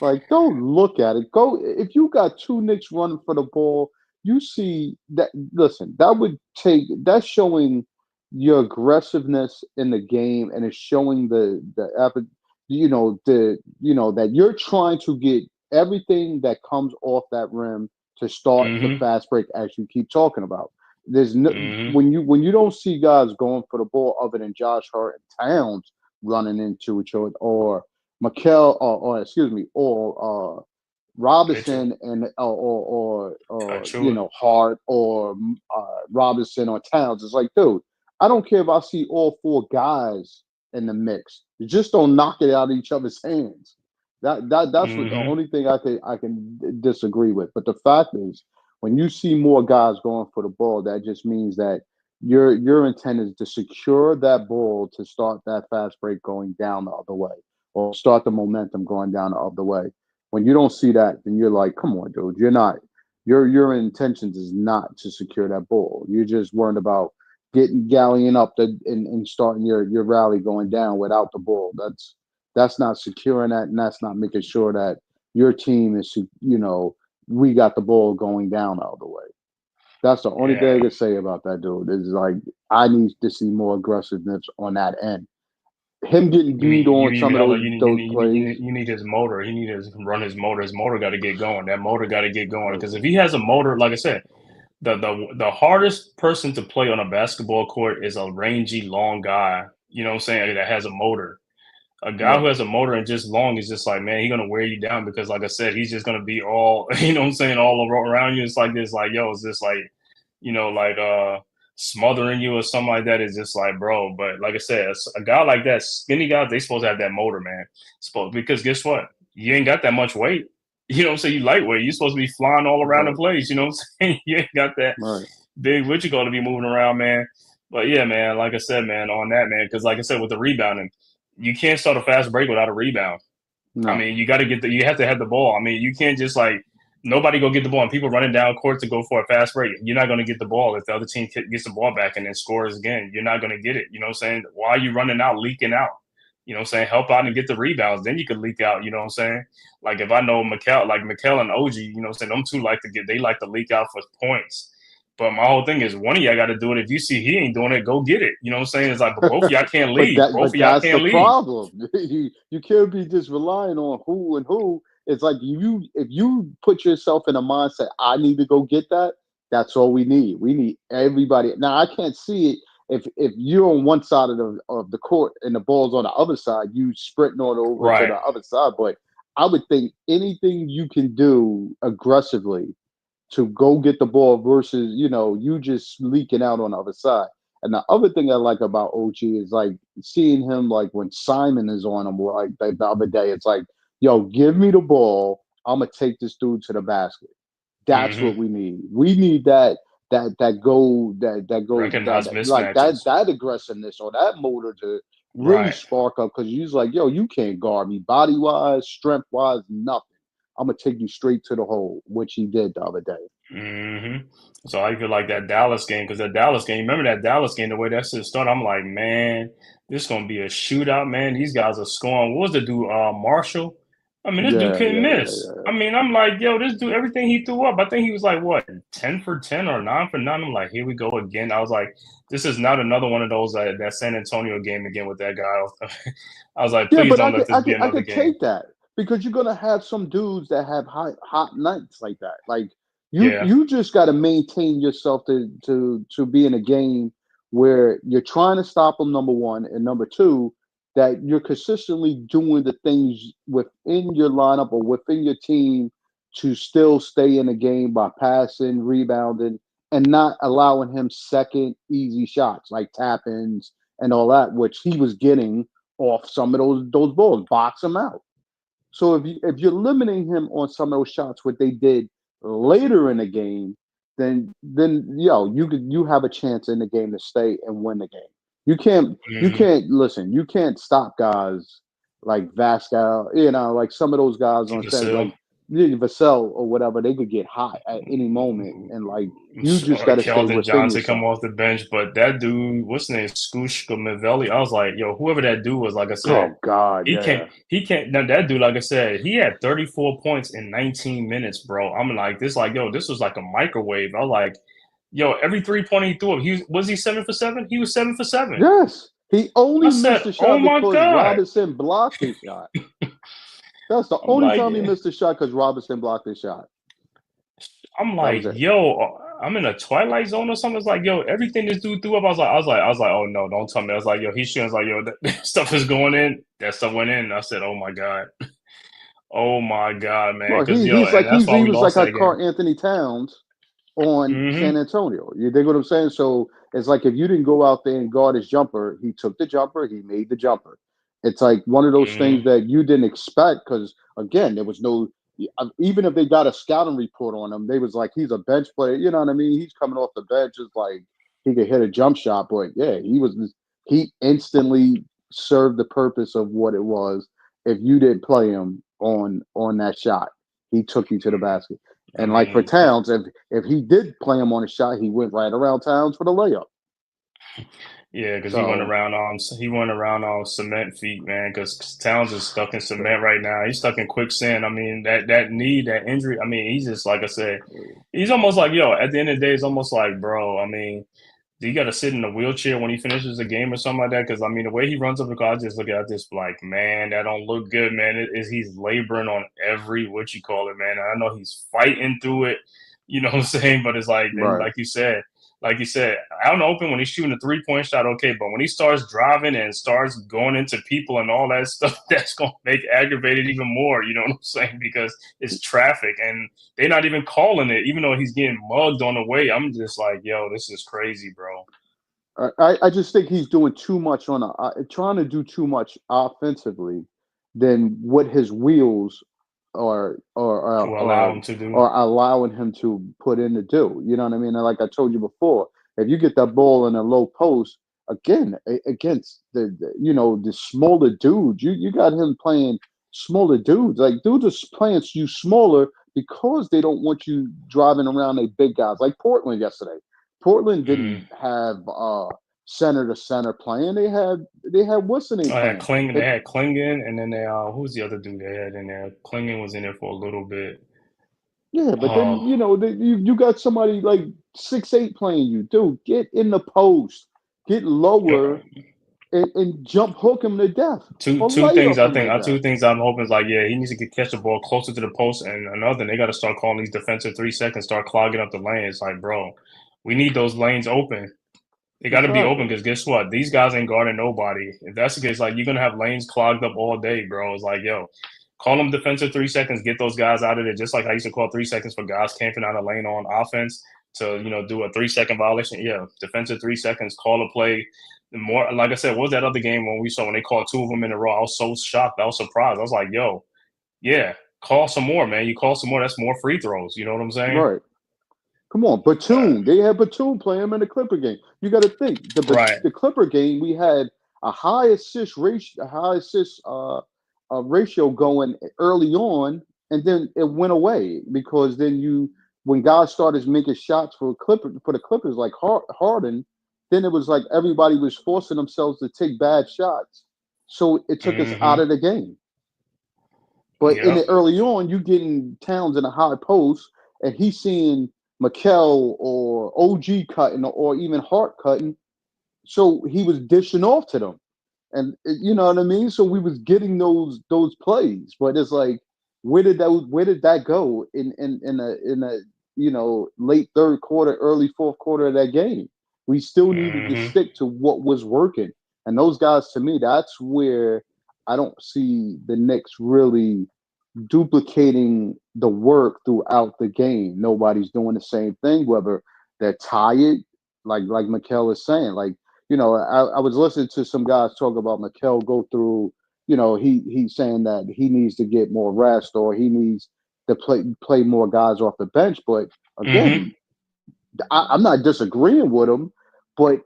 Like, don't look at it. Go. If you got 2 Knicks running for the ball, you see that. Listen, that's showing your aggressiveness in the game, and it's showing that you're trying to get everything that comes off that rim to start the fast break, as you keep talking about. There's no when you don't see guys going for the ball other than Josh Hart and Towns running into each other, or McKell, or Robinson and or Hart or Robinson or Towns. It's like, dude, I don't care if I see all 4 guys in the mix. You just don't knock it out of each other's hands. That's what the only thing I can disagree with. But the fact is, when you see more guys going for the ball, that just means that your intent is to secure that ball to start that fast break going down the other way, or start the momentum going down the other way. When you don't see that, then you're like, come on, dude, you're not. Your intentions is not to secure that ball. You're just worried about gallying up and starting your rally going down without the ball. That's not securing that, and that's not making sure that your team is, we got the ball going down the other way. That's the only thing I can say about that dude. Is like, I need to see more aggressiveness on that end. Him getting beat on some of those plays. You need his motor. He needs to run his motor. His motor got to get going. That motor got to get going. Because if he has a motor, like I said, the hardest person to play on a basketball court is a rangy, long guy. You know what I'm saying? That has a motor. A guy who has a motor and just long is just like, man, he's gonna wear you down because, like I said, he's just gonna be all, you know what I'm saying, all around you. It's like this, like, yo, it's just like, smothering you or something like that. Is just like, bro. But like I said, a guy like that, skinny guys, they supposed to have that motor, man. Because guess what? You ain't got that much weight. You know what I'm saying? You lightweight. You're supposed to be flying all around the place. You know what I'm saying? You ain't got that big what you got to be moving around, man. But yeah, man, like I said, man, on that, man, because like I said, with the rebounding, you can't start a fast break without a rebound. No. I mean, you got to you have to have the ball. I mean, you can't just like nobody go get the ball and people running down court to go for a fast break. You're not going to get the ball if the other team gets the ball back and then scores again. You're not going to get it. You know what I'm saying? Why are you running out, leaking out? You know what I'm saying? Help out and get the rebounds. Then you can leak out. You know what I'm saying? Like if I know McKell and OG, you know what I'm saying? Them two like to leak out for points. But my whole thing is one of y'all got to do it. If you see he ain't doing it, go get it. You know what I'm saying? It's like, but both of y'all can't leave. Both of y'all can't leave. That's the problem. You can't be just relying on who and who It's like if you put yourself in a mindset, I need to go get that. That's all we need. We need everybody. Now I can't see it if you're on one side of the court and the ball's on the other side, you sprinting on over to Right. the other side. But I would think anything you can do aggressively to go get the ball versus you just leaking out on the other side. And the other thing I like about OG is like seeing him like when Simon is on him like the other day. It's like, yo, give me the ball. I'm gonna take this dude to the basket. That's what we need. We need that goal that goes Recognize like mismatches. that aggressiveness or that motor to really Right. spark up because you're like, yo, you can't guard me body wise, strength wise, nothing. I'm gonna take you straight to the hole, which he did the other day. So I feel like that Dallas game, because that Dallas game, remember that Dallas game, the way that shit started, I'm like, man, this gonna be a shootout, man. These guys are scoring. What was the dude, Marshall? I mean, this dude Yeah, couldn't yeah, yeah, miss. yeah. I mean, I'm like, yo, this dude, everything he threw up, I think he was like, what, 10 for 10 or 9 for 9? I'm like, here we go again. I was like, this is not another one of those that San Antonio game again with that guy. I was like, Yeah, please but don't let this be I another could game. take that because you're gonna have some dudes that have hot nights like that. Like Yeah. you just got to maintain yourself to be in a game where you're trying to stop them. Number one, and number two, that you're consistently doing the things within your lineup or within your team to still stay in the game by passing, rebounding, and not allowing him second easy shots like tap-ins and all that, which he was getting off some of those balls, box him out. So if you're limiting him on some of those shots, what they did later in the game, then you have a chance in the game to stay and win the game. You hmm can't listen. You can't stop guys like Vascal. Like some of those guys on set Vasil. like Vassell or whatever. They could get hot at any moment, and like you just got to stay Keldon within Johnson come yourself. off the bench, but that dude, what's his name, Skushka Mavelli? I was like, yo, whoever that dude was, like I said, Oh God, he can't, yeah. he can't. Now that dude, like I said, he had 34 points in 19 minutes, bro. I'm like, this, like, yo, this was like a microwave. I was like, yo, every 3-point he threw up, was he 7 for 7? He was 7 for 7. Yes. He I only missed said, the oh shot my because god. Robinson blocked his shot. That's the I'm only like, time he missed the shot because Robinson blocked his shot. I'm That like, was it. yo, I'm in a twilight zone or something. It's like, yo, everything this dude threw up. I was like, oh no, don't tell me. I was like, yo, he's shooting. I was like, yo, that stuff is going in. That stuff went in. I said, oh my god, man, Well, because yo, and that's why he we was like lost a that game. Carl Anthony Towns on San hmm Antonio. You dig what I'm saying? So it's like if you didn't go out there and guard his jumper, he took the jumper, he made the jumper. It's like one of those things hmm that you didn't expect because again, there was no even if they got a scouting report on him, they was like he's a bench player. You know what I mean? He's coming off the bench, just like he could hit a jump shot. But yeah, he instantly served the purpose of what it was. If you didn't play him on that shot, he took you to the basket. I And like for mean, Towns, if he did play him on a shot, he went right around Towns for the layup. yeah, because So he went around on cement feet, man. Because Towns is stuck in cement right now. He's stuck in quicksand. I mean, that injury. I mean, he's just like I said, he's almost like, yo. At the end of the day, it's almost like, bro. I mean, do you got to sit in a wheelchair when he finishes a game or something like that? Because I mean, the way he runs up the court, I just look at this like, man, that don't look good, man. He's laboring on every what you call it, man. I know he's fighting through it, you know what I'm saying? But it's like then, right. like you said, out in the open when he's shooting a 3-point shot, okay. But when he starts driving and starts going into people and all that stuff, that's gonna make aggravated even more. You know what I'm saying? Because it's traffic and they're not even calling it, even though he's getting mugged on the way. I'm just like, yo, this is crazy, bro. I just think he's doing too much trying to do too much offensively than what his wheels are are To are, allow are, him to do. are allowing him to put in to do. You know what I mean? And like I told you before, if you get that ball in a low post again against the smaller dudes, you got him playing smaller dudes. Like dudes are playing you smaller because they don't want you driving around a big guys like Portland yesterday. Portland Mm. didn't have center to center playing. They had what's the name playing. They had Klingon, and then who's the other dude they had in there? Klingon was in there for a little bit. Yeah, but then Oh, you got somebody like 6'8" playing you, dude. Get in the post, get yo, lower, and jump hook him to death. Two Or two light things up I him to think death. two things I'm hoping is like, yeah, he needs to catch the ball closer to the post, and another thing, they got to start calling these defensive 3 seconds, start clogging up the lanes. Like, bro, we need those lanes open. They got to be open Exactly. because guess what? These guys ain't guarding nobody. If that's the case, like you're gonna have lanes clogged up all day, bro. It's like, yo, call them defensive 3 seconds, get those guys out of there. Just like I used to call 3 seconds for guys camping out a lane on offense to do a 3 second violation. Yeah, defensive 3 seconds, call a play. The more, like I said, what was that other game when they called two of them in a row? I was so shocked. I was surprised. I was like, yo, yeah, call some more, man. You call some more, that's more free throws. You know what I'm saying? Right. Come on, Batum. They had Batum play him in the Clipper game. You got to think Right. the Clipper game. We had a high assist ratio, ratio going early on, and then it went away because then when guys started making shots for the Clippers like Harden, then it was like everybody was forcing themselves to take bad shots, so it took us out Mm-hmm. of the game. But in Yep. the early on, you getting Towns in a high post, and he's seeing Mikel or OG cutting or even Hart cutting. So he was dishing off to them, and you know what I mean. So we was getting those plays, but it's like, where did that go in a late third quarter, early fourth quarter of that game? We still needed to Mm-hmm. stick to what was working, and those guys, to me, that's where I don't see the Knicks really duplicating the work throughout the game. Nobody's doing the same thing, whether they're tired, like Mikel is saying. Like, I was listening to some guys talk about Mikel go through, he's saying that he needs to get more rest or he needs to play more guys off the bench. But Mm-hmm. again, I'm not disagreeing with him, but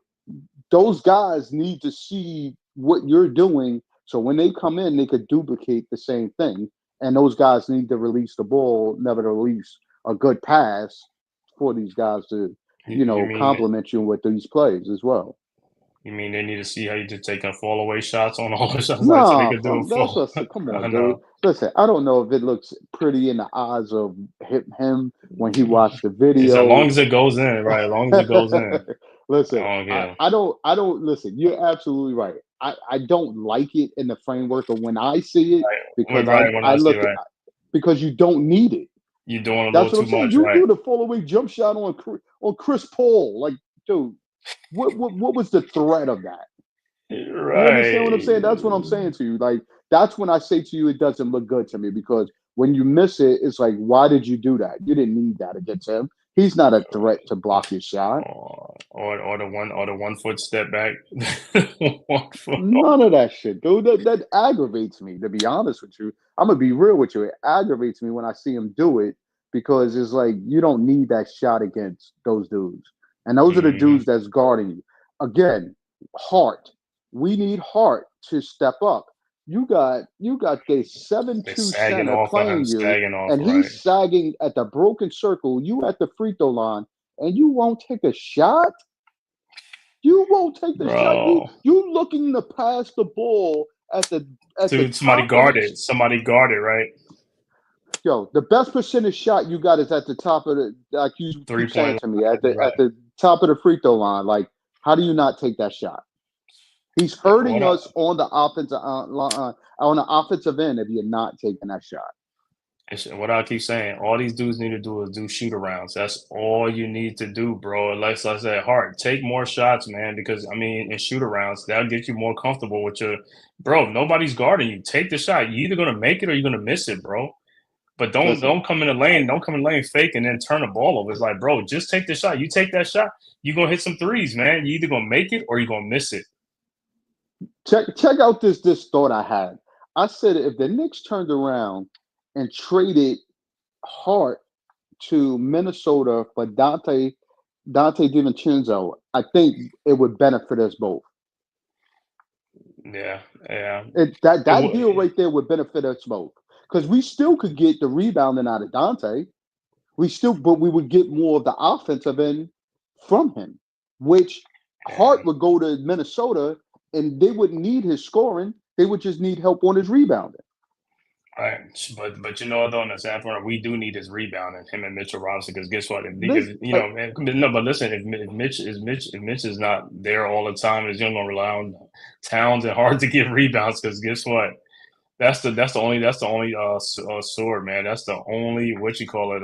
those guys need to see what you're doing so when they come in, they could duplicate the same thing. And those guys need to release the ball, never to release a good pass for these guys to, You mean compliment you with these plays as well. You mean they need to see how you just taking fall away shots on all the shots like so they Nah, could do fam, it that's full? just come on, I dude. know. Listen, I don't know if it looks pretty in the eyes of him when he watched the It's as long video. as it goes in, right? As long as it goes in. I Listen, don't care. I don't listen. You're absolutely right. I don't like it in the framework of when I see it because Right, when I I see look right. because you don't need it. You're doing a little That's what too I'm saying. much, You right? do the fall away jump shot on Chris Paul, like, dude. What was the threat of that? You understand what I'm saying? That's what I'm Right. saying to you. Like, that's when I say to you, it doesn't look good to me because when you miss it, it's like, why did you do that? You didn't need that against him. He's not a threat to block your shot. Or the 1 foot step back. 1 foot. None of that shit, dude. That aggravates me, to be honest with you. I'm gonna be real with you. It aggravates me when I see him do it because it's like you don't need that shot against those dudes. And those are the Mm-hmm. dudes that's guarding you. Again, Hart. We need Hart to step up. You got the They're 7-2 sagging center off of him, playing you, sagging off, and right? he's sagging at the broken circle. You at the free throw line, and you won't take a shot. You won't take the shot. Bro. You looking to pass the ball at the Dude, somebody top of the guarded. Somebody guarded, right? the best percentage shot you got is at the top of the, like you keep saying 3 point to me, line, right. at the top of the free throw line. Like, how do you not take that shot? He's What hurting I, us on the offensive end if you're not taking that shot. what I keep saying, all these dudes need to do is do shoot arounds. That's all you need to do, bro. Like I said, Hart, take more shots, man, because I mean, in shoot arounds, that'll get you more comfortable with your bro. Nobody's guarding you. Take the shot. You're either gonna make it or you're gonna miss it, bro. But don't Listen, don't come in the lane, don't come in the lane fake and then turn the ball over. It's like, bro, just take the shot. You take that shot, you're gonna hit some threes, man. You either gonna make it or you're gonna miss it. check out this thought I had. I said if the Knicks turned around and traded Hart to Minnesota for Dante DiVincenzo, I think it would benefit us both. Yeah, yeah. It That deal would. right there would benefit us both because we still could get the rebounding out of Dante. But we would get more of the offensive end from him, which Yeah. Hart would go to Minnesota and they wouldn't need his scoring. They would just need help on his rebounding. Right, but you know though, on the sad part, we do need his rebounding, him and Mitchell Robinson. Because guess what? This, If you know, man, no, but listen, if Mitch is not there all the time, is you're gonna rely on Towns and hard to get rebounds. Because guess what? That's the only sword, man. That's the only what you call it.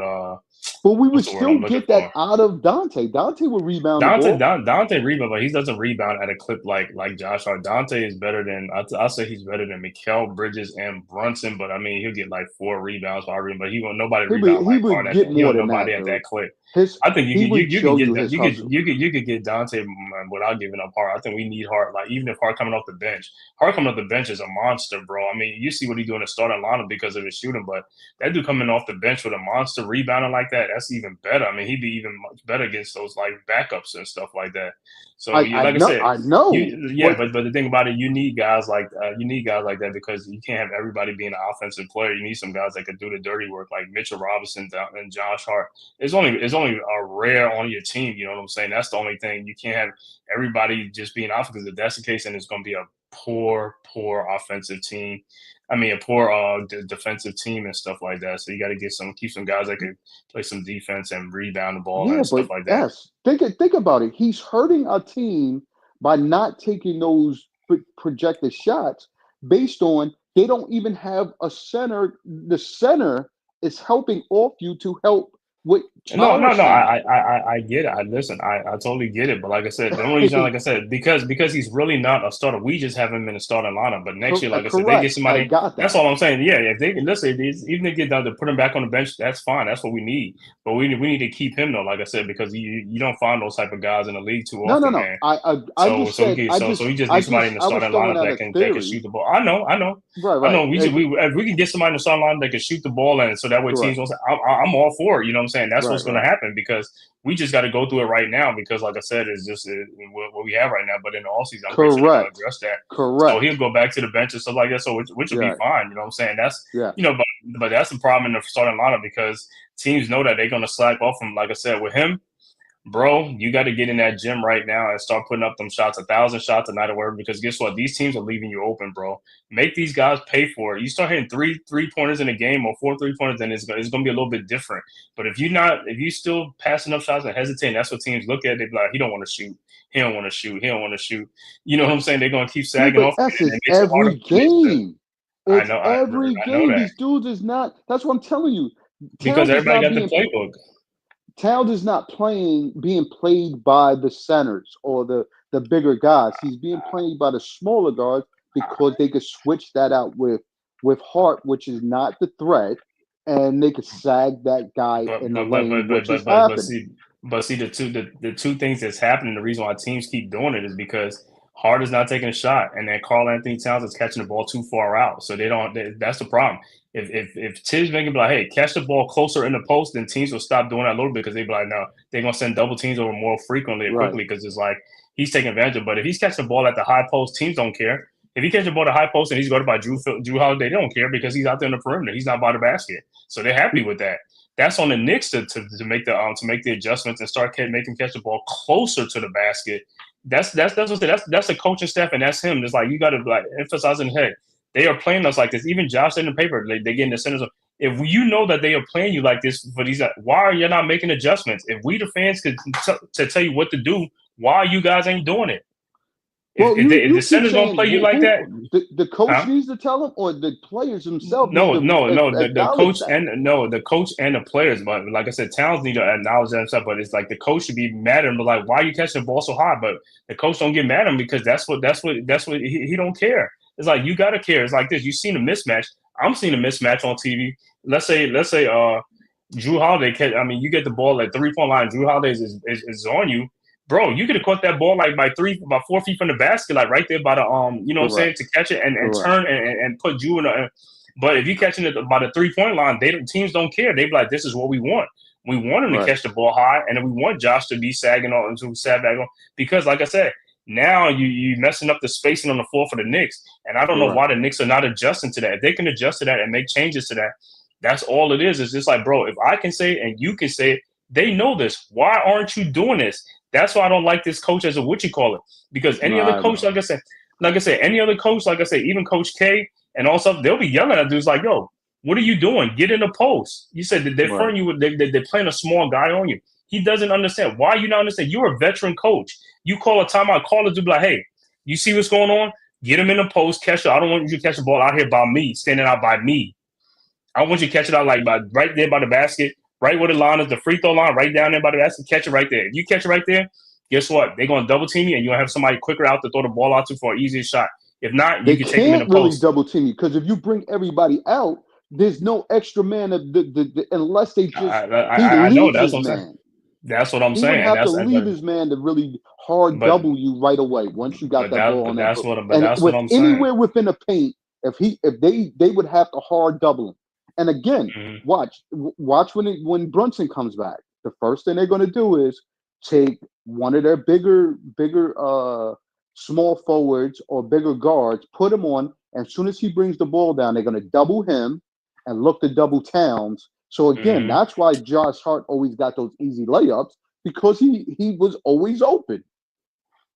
but we would What's the word I'm still looking get that for? out of Dante. Dante would rebound the ball. Dante rebound, but he doesn't rebound at a clip like Josh Hart. Dante is better than I'll say he's better than Mikal Bridges and Brunson, but I mean he'll get like 4 rebounds, 5 rebounds, but he won't nobody rebound He like Hart would at that. get He more don't than nobody that, at dude. that clip. His I think he would you could show get you that his hustle. you could get Dante without giving up Hart. I think we need Hart. Like even if Hart coming off the bench, Hart coming off the bench is a monster, bro. I mean you see what he doing in the starting lineup because of his shooting, but that dude coming off the bench with a monster rebounding like that, that's even better. I mean he'd be even much better against those like backups and stuff like that. So you like I said, I know, yeah, but the thing about it, you need guys like that because you can't have everybody being an offensive player. You need some guys that could do the dirty work, like Mitchell Robinson and Josh Hart. It's only a rare on your team. You know what I'm saying? That's the only thing. You can't have everybody just being offensive. Because if that's the case, then it's going to be a poor offensive team. I mean, a poor defensive team and stuff like that. So you got to keep some guys that can play some defense and rebound the ball yeah, and stuff but like that. yes, think about it. He's hurting our team by not taking those projected shots based on they don't even have a center. The center is helping off you to help with No. Morrison. I get it. I totally get it. But like I said, the only reason, like I said, because he's really not a starter. We just have him in the starting lineup. But next year, like I said, they get Correct. I somebody. got That's that. all I'm saying. Yeah, if they can, listen, even if they get down to put him back on the bench, that's fine. That's what we need. But we need to keep him though. Like I said, because you don't find those type of guys in the league too No, no, often, no. man. I just said So we just need somebody in the I was starting throwing lineup out a that can theory. shoot the ball. I know. Right, I know. right. If we can get somebody in the starting lineup that can shoot the ball, and so that way teams Correct. don't say, I'm all for it. You know what I'm saying? That's Right, what's going to right. happen because we just got to go through it right now because, like I said, it's just what we have right now. But in the offseason, I'm pretty sure they're going to Correct. address that. So he'll Correct. go back to the bench and stuff like that. So which will be Yeah. fine. You know what I'm saying? That's Yeah. but that's the problem in the starting lineup because teams know that they're going to slack off him. Like I said, with him, bro, you got to get in that gym right now and start putting up them shots, 1,000 shots a night or whatever. Because guess what? These teams are leaving you open, bro. Make these guys pay for it. You start hitting three pointers in a game or 4 3-pointers, then it's going to be a little bit different. But if you still passing up shots and hesitating, that's what teams look at. They be like, he don't want to shoot. He don't want to shoot. He don't want to shoot. You know what I'm saying? They're going to keep Yeah, sagging but off, that's and it is makes it harder every for the Knicks to. game. I It's know, every I know game. that These dudes is not. That's what I'm telling you. because Towns is everybody not got the being. playbook. Towns is not being played by the centers or the bigger guys. He's being played by the smaller guards because they could switch that out with Hart, which is not the threat, and they could sag that guy in the lane, which is happening. See the two things that's happening. The reason why teams keep doing it is because Hart is not taking a shot, and then Carl Anthony Towns is catching the ball too far out. So they don't. That's the problem. If Tibbs making be like, hey, catch the ball closer in the post, then teams will stop doing that a little bit because they be like, no, they're gonna send double teams over more frequently and Right. quickly because it's like he's taking advantage of. But if he's catching the ball at the high post, teams don't care. If he catches the ball at the high post and he's guarded by Drew Holiday, they don't care because he's out there in the perimeter. He's not by the basket, so they're happy with that. That's on the Knicks to make the adjustments and start making catch the ball closer to the basket. That's the coaching staff and that's him. It's like you got to like emphasizing, hey, they are playing us like this. Even Josh said in the paper, they get in the centers. If you know that they are playing you like this for these, why are you not making adjustments? If we the fans could to tell you what to do, why you guys ain't doing it? Well, If the keep centers don't saying play you like that, the coach huh? needs to tell them, or the players themselves No, need to the acknowledge coach that. the coach and the players. But like I said, Towns need to acknowledge that himself. But it's like the coach should be mad at him, but like, why are you catching the ball so high? But the coach don't get mad at him because that's what he don't care. It's like you gotta care. It's like this. You seen a mismatch. I'm seeing a mismatch on TV. Let's say Drew Holiday. I mean, you get the ball at 3-point line. Drew Holiday is on you. Bro, you could have caught that ball like about 4 feet from the basket, like right there by the you know what I'm saying, Correct. to catch it and Correct. turn and put Drew in a. But if you're catching it by the 3-point line, teams don't care. They be like, this is what we want. We want him to catch the ball high, and then we want Josh to be sagging on to sag back on because, like I said, now you messing up the spacing on the floor for the Knicks, and I don't know why the Knicks are not adjusting to that. If they can adjust to that and make changes to that, that's all it is. It's just like, bro, if I can say it and you can say it, they know this. Why aren't you doing this? That's why I don't like this coach as a what you call it. Because any other coach, like I said, any other coach, like I said, even Coach K and all stuff, they'll be yelling at dudes like, yo, What are you doing? Get in the post. You said that they're fronting you. They're playing a small guy on you. He doesn't understand. Why you not understand? You're a veteran coach. You call a timeout. Call it to be like, hey, you see what's going on? Get him in the post. Catch it. I don't want you to catch the ball out here by me, standing out by me. I want you to catch it out like right there by the basket, right where the line is, the free throw line, right down there by the basket. Catch it right there. If you catch it right there, guess what? They're going to double team you, and you'll have somebody quicker out to throw the ball out to for an easier shot. If not, you can take him in the post. They can't really double team you because if you bring everybody out, there's no extra man unless they just I know that's what I'm saying. That's what I'm saying. He would have to leave his man to really hard double you right away once you got that ball on that. That's what I'm saying. Anywhere within the paint, if they would have to hard double him. And again, watch when Brunson comes back. The first thing they're going to do is take one of their bigger small forwards or bigger guards, put him on, and as soon as he brings the ball down, they're going to double him and look to double Towns. So again, that's why Josh Hart always got those easy layups because he was always open.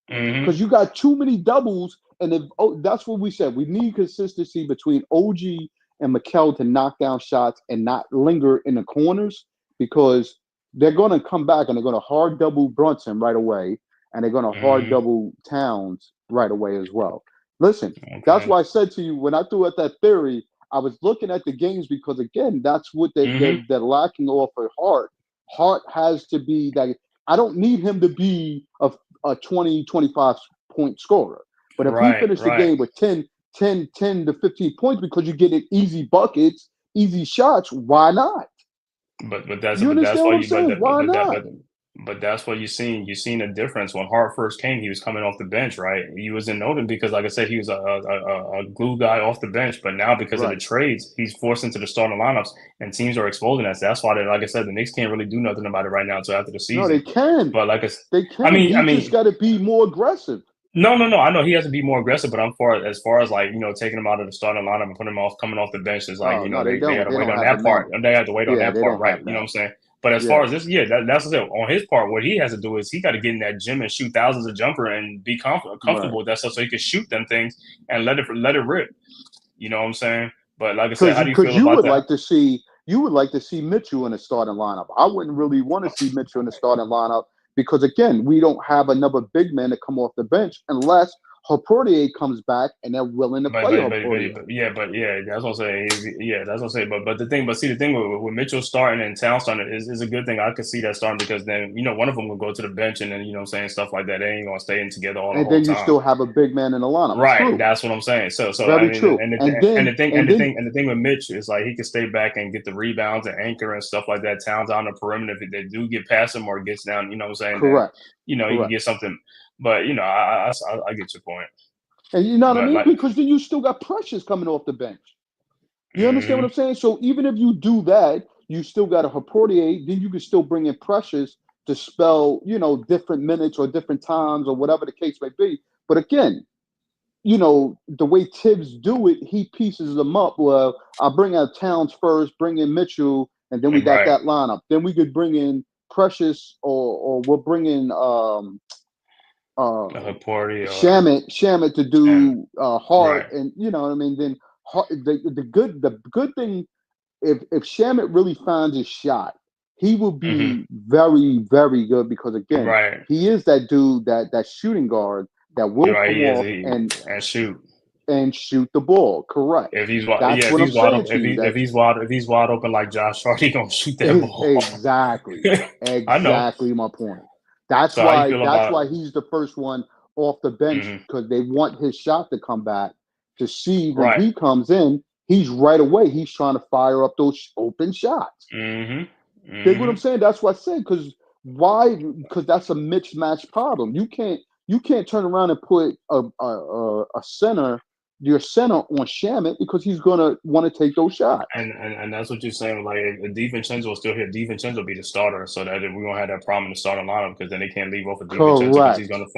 Because you got too many doubles, and that's what we said. We need consistency between OG and Mikal to knock down shots and not linger in the corners because they're going to come back and they're going to hard double Brunson right away, and they're going to hard double Towns right away as well. Listen, that's why I said to you when I threw out that theory, I was looking at the games because, again, that's what they're lacking off of Hart. Hart has to be that. I don't need him to be a 20, 25-point scorer. But if he finished the game with 10 to 15 points because you get easy buckets, easy shots, why not? But that's why not? But that's what you're seeing. You're seeing a difference. When Hart first came, he was coming off the bench, right? He wasn't noted because, like I said, he was a glue guy off the bench. But now, because of the trades, he's forced into the starting lineups, and teams are exposing that. So that's why, like I said, the Knicks can't really do nothing about it right now until after the season. No, they can. But like they can. I mean, just got to be more aggressive. No. I know he has to be more aggressive, but as far as like taking him out of the starting lineup and putting him coming off the bench is like they had to wait on that part. They had to wait on that part, right? You know what I'm saying? But as far as this, that's what I'm saying. On his part, what he has to do is he got to get in that gym and shoot thousands of jumper and be comfortable with that stuff, so he can shoot them things and let it rip. You know what I'm saying? But like I said, how do you feel about that? You would like to see Mitchell in the starting lineup. I wouldn't really want to see Mitchell in the starting lineup because, again, we don't have another big man to come off the bench unless Horportier comes back and they're willing to play Horportier. That's what I'm saying. That's what I'm saying. But the thing with Mitchell starting and Towns starting is a good thing. I could see that starting because then one of them will go to the bench and then saying stuff like that. They ain't gonna stay in together all the whole time. And then you still have a big man in the lineup. Right. True. That's what I'm saying. So very true. And the thing with Mitch is like he can stay back and get the rebounds and anchor and stuff like that. Towns on the perimeter if they do get past him or gets down. You know what I'm saying? Correct. You can get something. But I get your point. And you know what I mean? Because then you still got Precious coming off the bench. You understand what I'm saying? So even if you do that, you still got a Horportier, then you can still bring in Precious to spell, different minutes or different times or whatever the case may be. But again, the way Tibbs do it, he pieces them up. Well, I'll bring out Towns first, bring in Mitchell, and then we got that lineup. Then we could bring in Precious or we'll bring in Shamit to do Hart, and you know what I mean. Then the good thing, if Shamit really finds his shot, he will be very, very good because again, he is that dude that shooting guard that will come off and shoot the ball. Correct. If he's wide open like Josh Hart, he gonna shoot that ball. Exactly. Exactly my point. That's why he's the first one off the bench because they want his shot to come back to see when he comes in, he's right away. He's trying to fire up those open shots. Dig what I'm saying? That's what I said. Because why? Because that's a mixed match problem. You can't turn around and put a center. Your center on Shamit because he's gonna want to take those shots. And that's what you're saying. Like if DiVincenzo is still here, DiVincenzo will be the starter, so that we won't have that problem in the starting lineup because then they can't leave off of DiVincenzo because he's gonna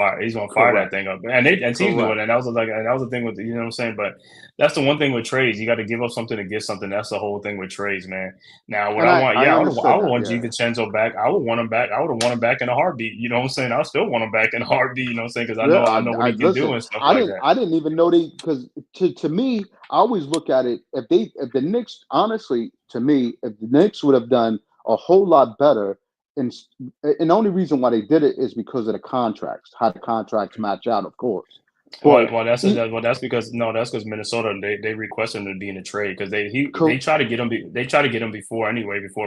fire that thing up. And teams doing it. And that was the thing with what I'm saying. But that's the one thing with trades. You got to give up something to get something. That's the whole thing with trades, man. Now what I would want DiVincenzo back. I would want him back. I would have want him back in a heartbeat. You know what I'm saying? I still want him back in a heartbeat. You know what I'm saying? Because I know what he can do and stuff like that. I didn't even know because to me, I always look at it, if the Knicks, honestly, to me, if the Knicks would have done a whole lot better, and the only reason why they did it is because of the contracts, how the contracts match out, of course. But That's because that's because Minnesota they requested him to be in the trade because they try to get him before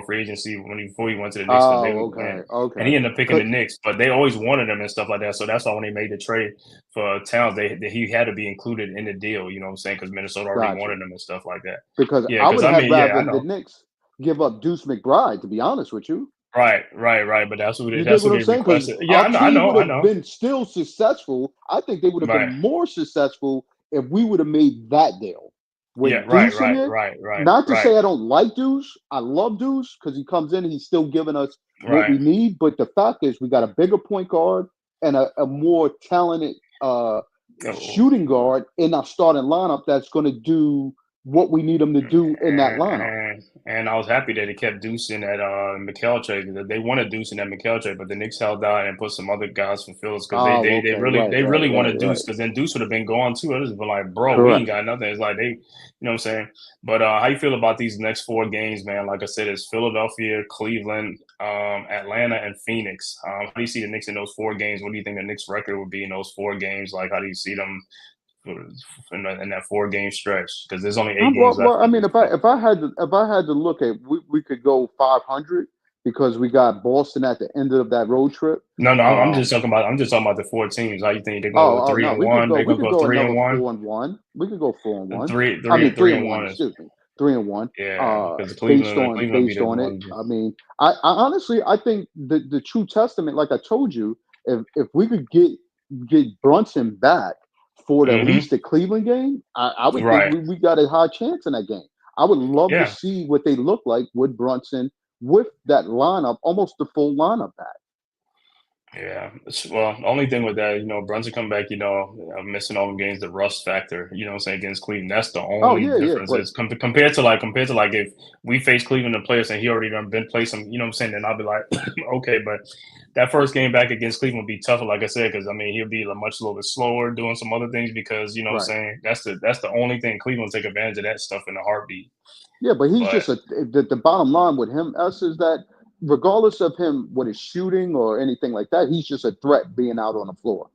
free agency before he went to the Knicks because and okay. he ended up picking the Knicks, but they always wanted him and stuff like that, so that's why when they made the trade for Towns he had to be included in the deal, you know what I'm saying, because Minnesota already Gotcha. wanted him and stuff like that. Because Yeah, I because would I have mean, yeah, I rather the know. Knicks give up Deuce McBride, to be honest with you. Right, but that's You dig that's what what I'm they saying? Because requested. Yeah, our team would I have know. been still successful. I think they would have Right. been more successful if we would have made that deal Yeah, with Deuce in it. Not to say right, I don't like Deuce. I love Deuce because he comes in, he's still giving us what right. we need. But the fact is, we got a bigger point guard and a more talented Oh, shooting guard in our starting lineup that's going to do what we need him to do in that lineup. and I was happy that they kept Deuce in at McHale trade. They wanted Deuce in that McHale trade, but the Knicks held out and put some other guys for Phillips because Oh, okay, they really wanted right. Deuce because then Deuce would have been gone too. It was been like, bro, we ain't Correct. got nothing. It's like they, you know what I'm saying. But how you feel about these next 4 games, man? Like I said, it's Philadelphia, Cleveland, Atlanta, and Phoenix. How do you see the Knicks in those 4 games? What do you think the Knicks record would be in those 4 games? Like, how do you see them in that 4 game stretch? Because there's only 8 games left. I mean, if I had to look at, we could go 500 because we got Boston at the end of that road trip. No, I'm just talking about the 4 teams. How you think they're gonna go Oh three no, and one? They're we gonna could go go three and another one. 4-1. We could go 4-1. Three, I three, mean and three three and and one. one is Excuse me, 3-1. yeah. Because Based Cleveland be the it. one. I mean, I honestly I think the true testament, like I told you, if we could get Brunson back for at Mm-hmm. least the Cleveland game, I would think Right. we got a high chance in that game. I would love to Yeah. see what they look like with Brunson with that lineup, almost the full lineup back. Yeah. Well, the only thing with that, Brunson come back, missing all the games, the rust factor, you know what I'm saying, against Cleveland. That's the Oh only yeah, difference but is compared to like if we face Cleveland and players and he already done been play some, you know what I'm saying, then I'll be like, okay, but that first game back against Cleveland will be tougher, like I said, because I mean he'll be a little bit slower doing some other things because you know what I'm right. saying, that's the only thing. Cleveland take advantage of that stuff in a heartbeat. Yeah, but he's But just the bottom line with him, us, is that regardless of him, what his shooting or anything like that, he's just a threat being out on the floor.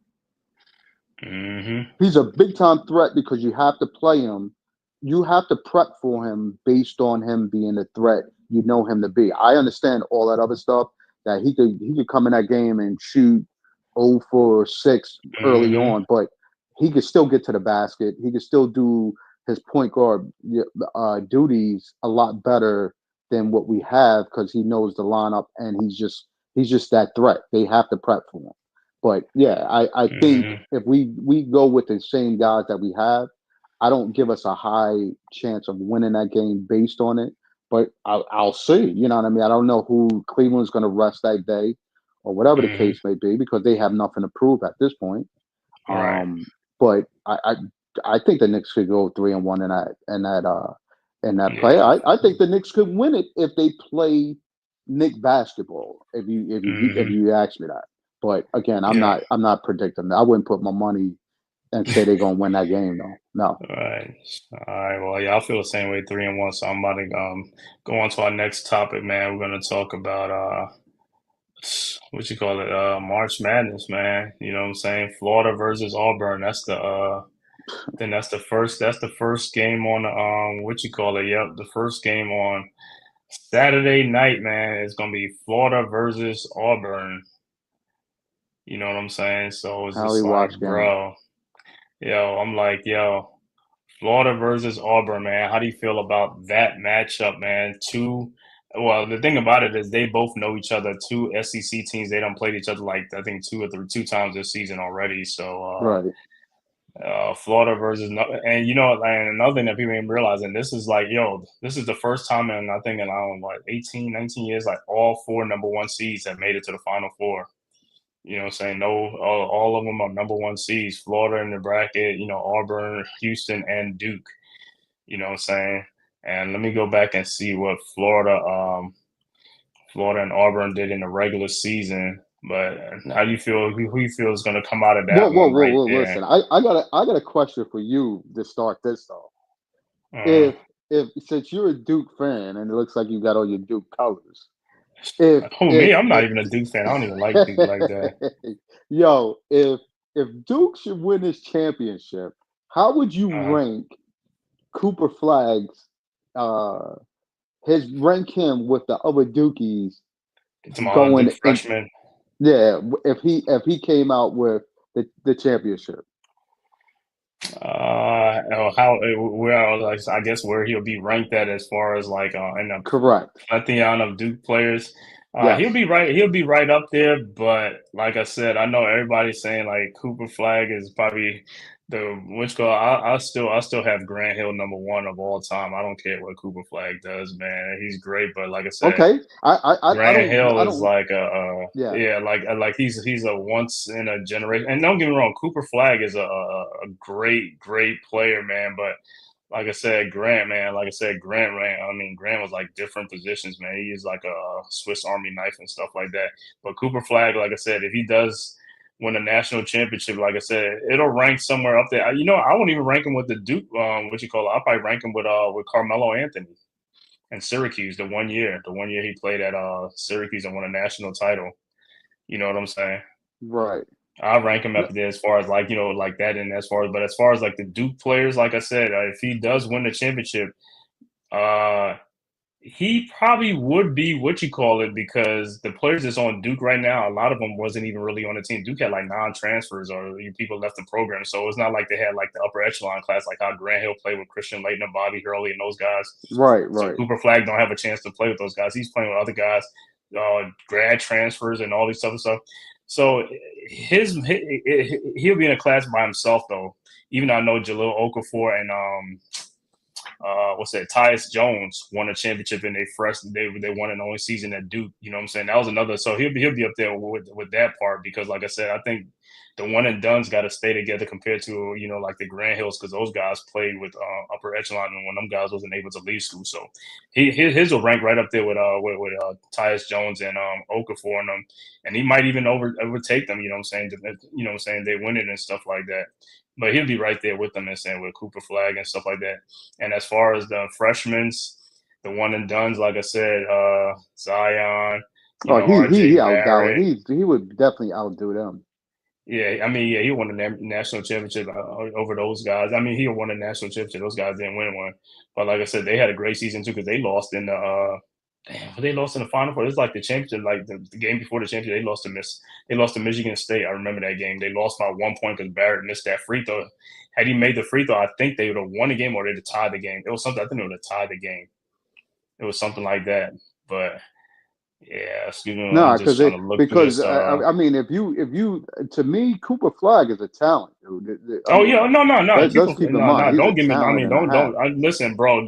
mm-hmm. He's a big time threat because you have to play him. You have to prep for him based on him being a threat you know him to be. I understand all that other stuff that he could come in that game and shoot 0 for 6 early Mm-hmm. on, but he could still get to the basket. He could still do his point guard duties a lot better than what we have because he knows the lineup and he's just that threat. They have to prep for him. But yeah, I think Mm-hmm. if we go with the same guys that we have, I don't give us a high chance of winning that game based on it. But I'll see. You know what I mean? I don't know who Cleveland's going to rest that day, or whatever the Mm-hmm. case may be, because they have nothing to prove at this point. Right. But I think the Knicks could go 3-1 in that play. Yeah. I think the Knicks could win it if they play Nick basketball. If Mm-hmm. you ask me that. But again, Yeah. I'm not predicting that. I wouldn't put my money and say they're gonna win that game though. No. All right. All right. Well, yeah, I feel the same way, 3-1. So I'm about to go on to our next topic, man. We're gonna talk about what you call it, March Madness, man. You know what I'm saying? Florida versus Auburn. Then that's the first game on what you call it? Yep, the first game on Saturday night, man. It's gonna be Florida versus Auburn. You know what I'm saying? So it's How just we like, watch game. bro, I'm like, Florida versus Auburn, man. How do you feel about that matchup, man? Well, the thing about it is they both know each other. Two SEC teams, they don't played each other like I think 2 times this season already. So Right. Florida versus and and another thing that people ain't realizing, this is like, this is the first time in I think in I don't know, like 18, 19 years, like all 4 number 1 seeds have made it to the Final Four. You know what I'm saying? No, all of them are number 1 seeds. Florida in the bracket, Auburn, Houston, and Duke. You know what I'm saying? And let me go back and see what Florida and Auburn did in the regular season. But how do you feel? Who you feel is going to come out of Whoa, that whoa, one whoa, right whoa! there? Listen, I got a question for you to start this off. Uh, If since you're a Duke fan and it looks like you got all your Duke colors, if who if, me? I'm not if even a Duke fan. I don't even like Duke like that. yo, if Duke should win this championship, how would you Uh, rank Cooper Flag's rank him with the other Dukies it's my going Duke in? freshman. Yeah, if he came out with the championship. Well, like, I guess where he'll be ranked at as far as like in the Correct. pantheon of Duke players. He'll Yes. be right. He'll be right up there. But like I said, I know everybody's saying like Cooper Flag is probably the which go. I still have Grant Hill number one of all time. I don't care what Cooper Flag does, man. He's great. But like I said, Okay. I Grant don't Hill I is don't like yeah. yeah, like he's a once in a generation. And don't get me wrong, Cooper Flag is a great player, man. But like I said, Grant, man, like I said, Grant ran. I mean, Grant was like different positions, man. He is like a Swiss Army knife and stuff like that. But Cooper Flag, like I said, if he does win a national championship, like I said, it'll rank somewhere up there. I won't even rank him with the Duke. What you call it? I'll probably rank him with Carmelo Anthony and Syracuse the one year he played at Syracuse and won a national title. You know what I'm saying? Right. I rank him up there as far as like like that, and as far as like the Duke players, like I said, if he does win the championship, uh, he probably would be what you call it because the players that's on Duke right now, a lot of them wasn't even really on the team. Duke had like non-transfers or people left the program, so it's not like they had like the upper echelon class like how Grant Hill played with Christian Laettner, Bobby Hurley, and those guys. Right, So right. Cooper Flag don't have a chance to play with those guys. He's playing with other guys, grad transfers and all these other stuff. So he'll be in a class by himself though. Even though I know Jahlil Okafor and what's that? Tyus Jones won a championship in they won an only season at Duke. You know what I'm saying? That was another. So he'll be up there with that part because, like I said, I think the one and done's got to stay together compared to like the Grand Hills because those guys played with upper echelon and when them guys wasn't able to leave school. So his will rank right up there with Tyus Jones and Okafor and them, and he might even overtake them. You know what I'm saying? You know what I'm saying? They win it and stuff like that. But he'll be right there with them and saying with Cooper Flag and stuff like that. And as far as the freshmen, the one and dones, like I said, Zion, Oh, he RJ outdone. Barrett. He would definitely outdo them. Yeah, I mean, yeah, he won a national championship over those guys. I mean, he won a national championship. Those guys didn't win one, but like I said, they had a great season too because they lost in the they lost in the final four. It was like the championship, like the game before the championship. They lost to Michigan State. I remember that game. They lost by 1 point because Barrett missed that free throw. Had he made the free throw, I think they would have won the game or they'd have tied the game. It was something. I think they would have tied the game. It was something like that. But yeah, excuse me. No, I'm just trying to look through because this. I mean, if you to me, Cooper Flag is a talent, dude. I Oh mean, yeah, no. let's keep in mind he's a Don't give me. I talent mean, and a half. listen, bro.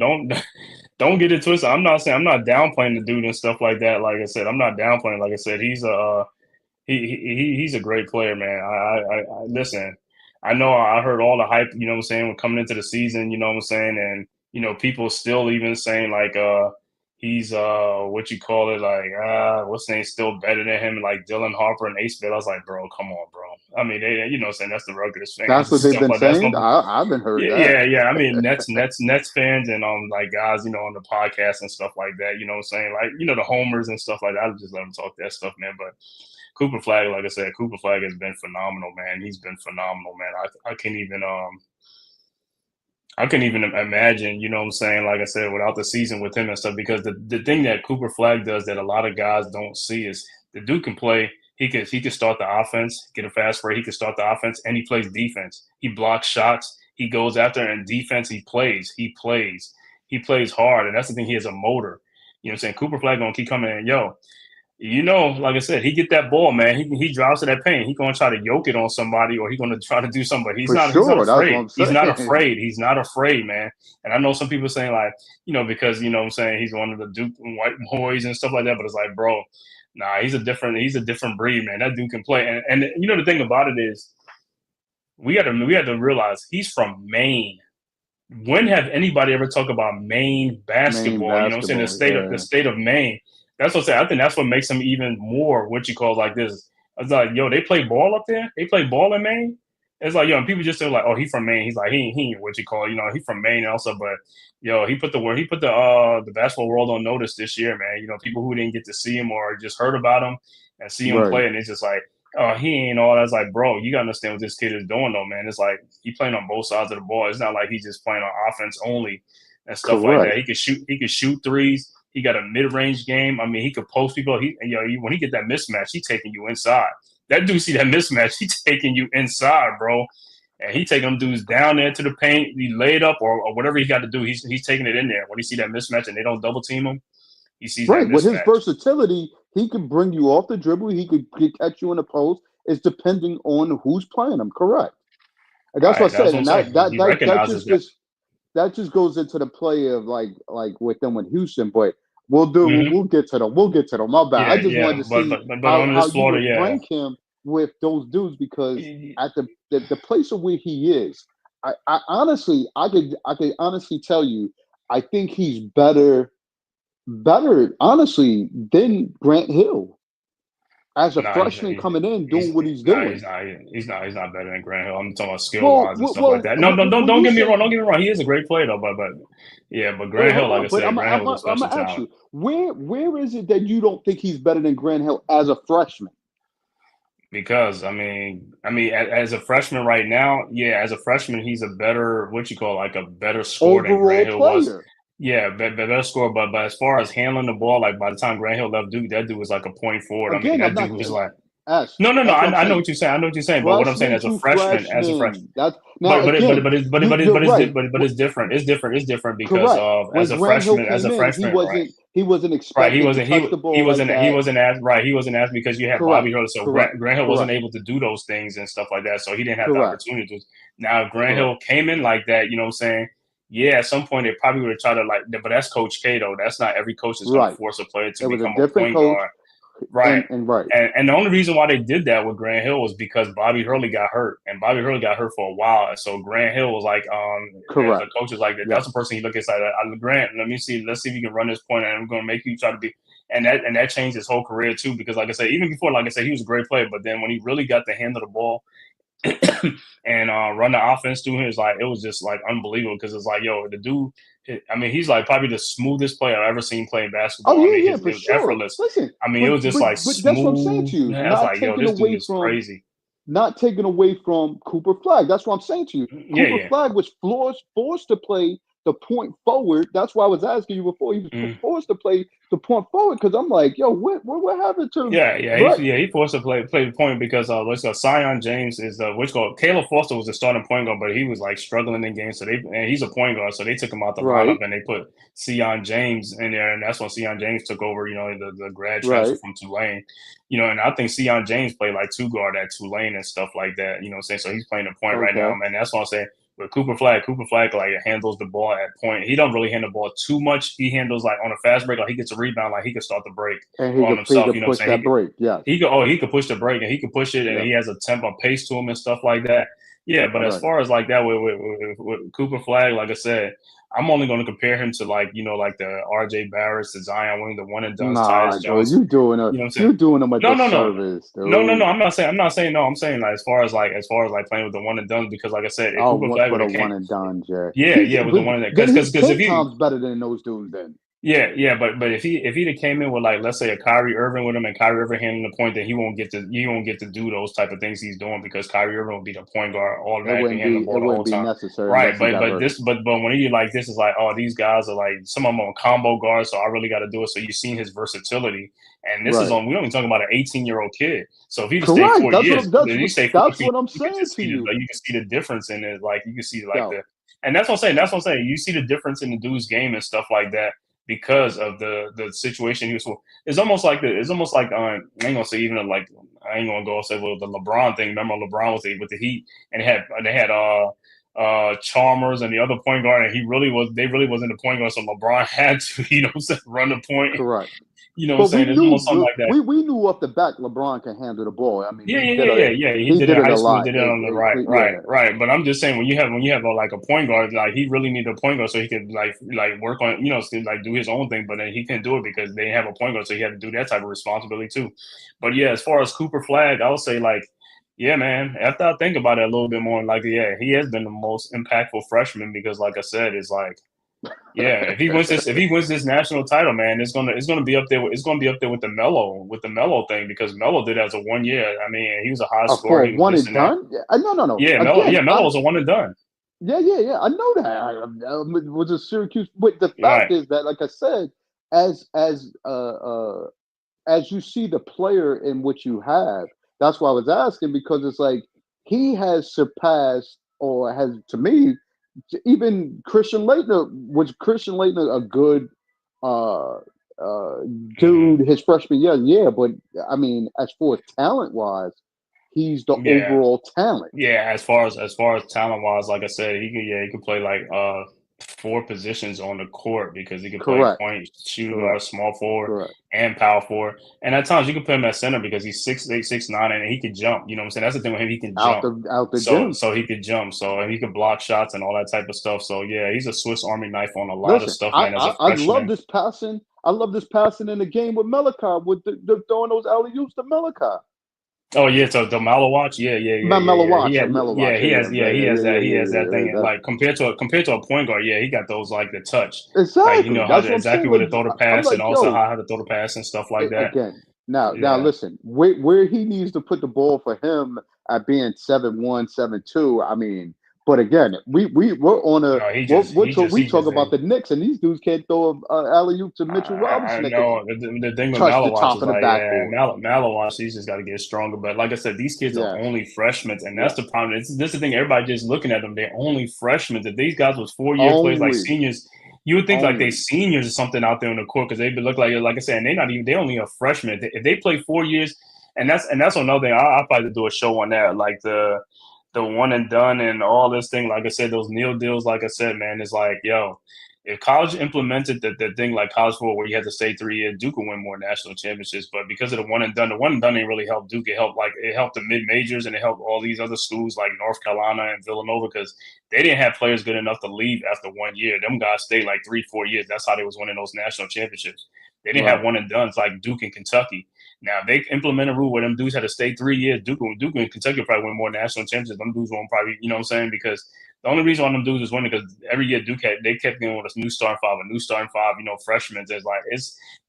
Don't get it twisted. I'm not downplaying the dude and stuff like that. Like I said, I'm not downplaying. Like I said, he's a great player, man. I listen. I know I heard all the hype. You know what I'm saying? Coming into the season, you know what I'm saying, and people still even saying like he's what you call it like what's his name still better than him like Dylan Harper and Ace Bill. I was like, bro, come on, bro. I mean, they what I'm saying that's the Rutgers fans That's and what they've stuff been like that. That's saying. what I haven't heard that. yeah. I mean, Nets fans and like guys, on the podcast and stuff like that. You know what I'm saying? Like, the homers and stuff like that. I just let them talk that stuff, man. But Cooper Flag, like I said, Cooper Flag has been phenomenal, man. He's been phenomenal, man. I can't even imagine, you know what I'm saying, like I said, without the season with him and stuff, because the thing that Cooper Flag does that a lot of guys don't see is the dude can play. He could start the offense, get a fast break. He could start the offense, and he plays defense. He blocks shots. He goes after and defense. He plays. He plays hard, and that's the thing. He has a motor. You know what I'm saying? Cooper Flag gonna keep coming in. Yo, like I said, he get that ball, man. He drives to that paint. He gonna try to yoke it on somebody, or he gonna try to do something. But he's For not. He's not sure, that's what afraid. I'm He's not saying. afraid. He's not afraid, man. And I know some people saying like, because what I'm saying he's one of the Duke white boys and stuff like that. But it's like, bro, nah, he's a different breed, man. That dude can play. And the thing about it is, we had to realize he's from Maine. When have anybody ever talked about Maine Main basketball? You know what I'm saying? basketball, The yeah. state of Maine. That's what I say. I think that's what makes him even more what you call like this I was like, yo, they play ball up there. They play ball in Maine. It's like, yo, and people just say like, oh, he from Maine. He's like, he ain't what you call, he from Maine also, but yo, he put the basketball world on notice this year, man. People who didn't get to see him or just heard about him and see him play, and it's just like, oh, he ain't all that's like, bro, you gotta understand what this kid is doing though, man. It's like he playing on both sides of the ball. It's not like he's just playing on offense only and stuff like that. He could shoot threes. He got a mid-range game. I mean, he could post people. When he get that mismatch, he taking you inside. That dude see that mismatch, he taking you inside, bro. And he taking them dudes down there to the paint. He laid up or whatever he got to do. He's taking it in there. When he see that mismatch and they don't double team him, he sees that mismatch. With his versatility, he can bring you off the dribble. He could catch you in the post. It's depending on who's playing him. Correct. And that's what I said. And that just goes into the play of like with them with Houston. But we'll get to them. We'll get to them. My bad. Yeah, I just wanted to see how you would rank him with those dudes, because at the place of where he is, I honestly, I could honestly tell you, I think he's better honestly than Grant Hill as a freshman coming in doing what he's doing. He's not better than Grant Hill. I'm talking about skill wise and stuff like that. No, don't get me wrong. Don't get me wrong. He is a great player though, but Grant Hill, like I said, Grant Hill was a special talent. Ask you, where is it that you don't think he's better than Grant Hill as a freshman? Because I mean, as a freshman right now, as a freshman, he's a better a better scorer than Grant Hill was. Yeah, better score. But as far as handling the ball, like by the time Grant Hill left Duke, that dude was like a point forward. Again, that dude was like. No. I know what you're saying. But what I'm saying as a freshman, it's different. It's different because of as a freshman, he wasn't expected to touch the ball. He wasn't asked because you had Bobby Hill. So Grant Hill wasn't able to do those things and stuff like that. So he didn't have the opportunity to. Now if Grant Hill came in like that, you know what I'm saying? Yeah, at some point they probably would have tried to but that's Coach K though. That's not every coach that's going to force a player to become a point guard. Right. And the only reason why they did that with Grant Hill was because Bobby Hurley got hurt, and Bobby Hurley got hurt for a while. And so Grant Hill was like, correct. The coach is like, that's the person he look at. Like, Grant, let's see if you can run this point, and I'm going to make you try to be. And that changed his whole career too, because like I said, even before, like I said, he was a great player, but then when he really got to handle the ball and run the offense through him, it was just like unbelievable, because it's like, yo, the dude. I mean, he's like probably the smoothest player I've ever seen playing basketball. Oh, yeah, for it was sure. Effortless. Listen, it was just smooth. That's what I'm saying to you. I was like, yo, this dude is crazy. Not taken away from Cooper Flagg. That's what I'm saying to you. Cooper Flagg was forced to play the point forward. That's why I was asking you before. He was forced to play the point forward, because I'm like, yo, what happened to him? He forced to play the point because Sion James is Caleb Foster was the starting point guard, but he was like struggling in games. And he's a point guard, so they took him out the lineup and they put Sion James in there, and that's when Sion James took over. The grad transfer from Tulane. And I think Sion James played like two guard at Tulane and stuff like that. You know what I'm saying? So he's playing the point right now, and that's what I'm saying. But Cooper Flagg like handles the ball at point. He don't really handle the ball too much. He handles like on a fast break, like he gets a rebound, like he could start the break and he on himself. You know what I'm saying? Break, yeah. He could push the break, and he could push it, and he has a pace to him and stuff like that. Yeah, but as far as like that with Cooper Flagg, like I said, I'm only going to compare him to like the R.J. Barretts, the Zion Williams, the one and done. Tyus Jones. You're doing him a service. Dude. No. I'm not saying no. I'm saying like as far as playing with the one and done, because like I said, if Cooper Flagg would have one and done, Jack. Yeah, with the one and done. Because if times better than those dudes then. Yeah, but if he'd came in with like, let's say a Kyrie Irving with him, and Kyrie Irving handling the point, then he won't get to do those type of things he's doing, because Kyrie Irving will be the point guard automatically handling the ball the whole time. Necessary. Right, but when he like this is like, oh, these guys are like, some of them on combo guards, so I really got to do it. So you've seen his versatility, and this is on. We don't even talking about an 18-year-old kid. So if he just stayed 4 years, that's what I'm saying to you. You can see the difference in it. Like you can see and that's what I'm saying. You see the difference in the dude's game and stuff like that, because of the situation he was for. It's almost like I ain't gonna say even like, I ain't gonna go say with the LeBron thing. Remember LeBron was with the Heat, and they had Chalmers and the other point guard, and they really wasn't the point guard, so LeBron had to, run the point. Correct. You know what I'm But we saying? It's knew almost something like that. we knew off the back LeBron can handle the ball. I mean, Yeah. he He did it in did it high a school. lot. Did it on the right. But I'm just saying when you have like a point guard, like he really needed a point guard so he could like work on like do his own thing. But then he couldn't do it because they didn't have a point guard, so he had to do that type of responsibility too. But yeah, as far as Cooper Flag, I would say like, yeah, man. After I think about it a little bit more, like yeah, he has been the most impactful freshman because, like I said, it's like. Yeah, if he wins this national title, man, it's gonna be up there. It's gonna be up there with the Melo thing because Melo did it as a 1 year. I mean, he was a high scorer. For He was one this and and that. done. No. Yeah, Melo was a one and done. Yeah. I know that. I was a Syracuse. But the fact is that, like I said, as you see the player in which you have, that's why I was asking because it's like he has surpassed or has to me even Christian Laettner. Was Christian Laettner a good dude his freshman year? Yeah, but I mean, as far as talent wise, he's the overall talent. Yeah, as far as talent wise, like I said, he could play like 4 positions on the court because he could play point, shooting guard, small forward, and power forward. And at times you can put him at center because he's 6'8", 6'9", and he can jump. You know what I'm saying? That's the thing with him; he can jump. So he could jump. So he could block shots and all that type of stuff. So yeah, he's a Swiss Army knife on a lot of stuff, man. As a freshman, I love this passing. I love this passing in the game with Malachi with the throwing those alley-oops to Malachi. Oh yeah, so the Mellow Watch, yeah. He has that thing. Like compared to a point guard, yeah, he got those like the touch. Exactly, like, how to throw the pass and also how to throw the pass and stuff like that. Again, now listen, where he needs to put the ball for him at being 7'1", 7'2". I mean. But again, we're on a we talk about the Knicks, and these dudes can't throw alley-oop to Mitchell Robinson. I know the thing with Malawatch is like, Malawatch, he's just got to get stronger. But like I said, these kids are only freshmen, and that's the problem. This is the thing. Everybody just looking at them. They're only freshmen. If these guys was 4-year players like seniors, you would think like they seniors or something out there on the court because they look like I said, and they're only a freshman. If they play 4 years, and that's another thing. I'll probably do a show on that, like the one and done and all this thing. Like I said, those Neal deals, like I said, man, it's like, yo, if college implemented the thing like college football where you had to stay 3 years, Duke would win more national championships. But because of the one and done didn't really help Duke. It helped the mid majors and it helped all these other schools like North Carolina and Villanova because they didn't have players good enough to leave after 1 year. Them guys stayed like 3-4 years. That's how they was winning those national championships. They didn't have one and dones like Duke and Kentucky. Now, if they implement a rule where them dudes had to stay 3 years, Duke and Kentucky probably win more national championships. Them dudes won't probably, you know what I'm saying? Because the only reason why them dudes was winning because every year they kept getting with a new starting five, freshmen. It's like,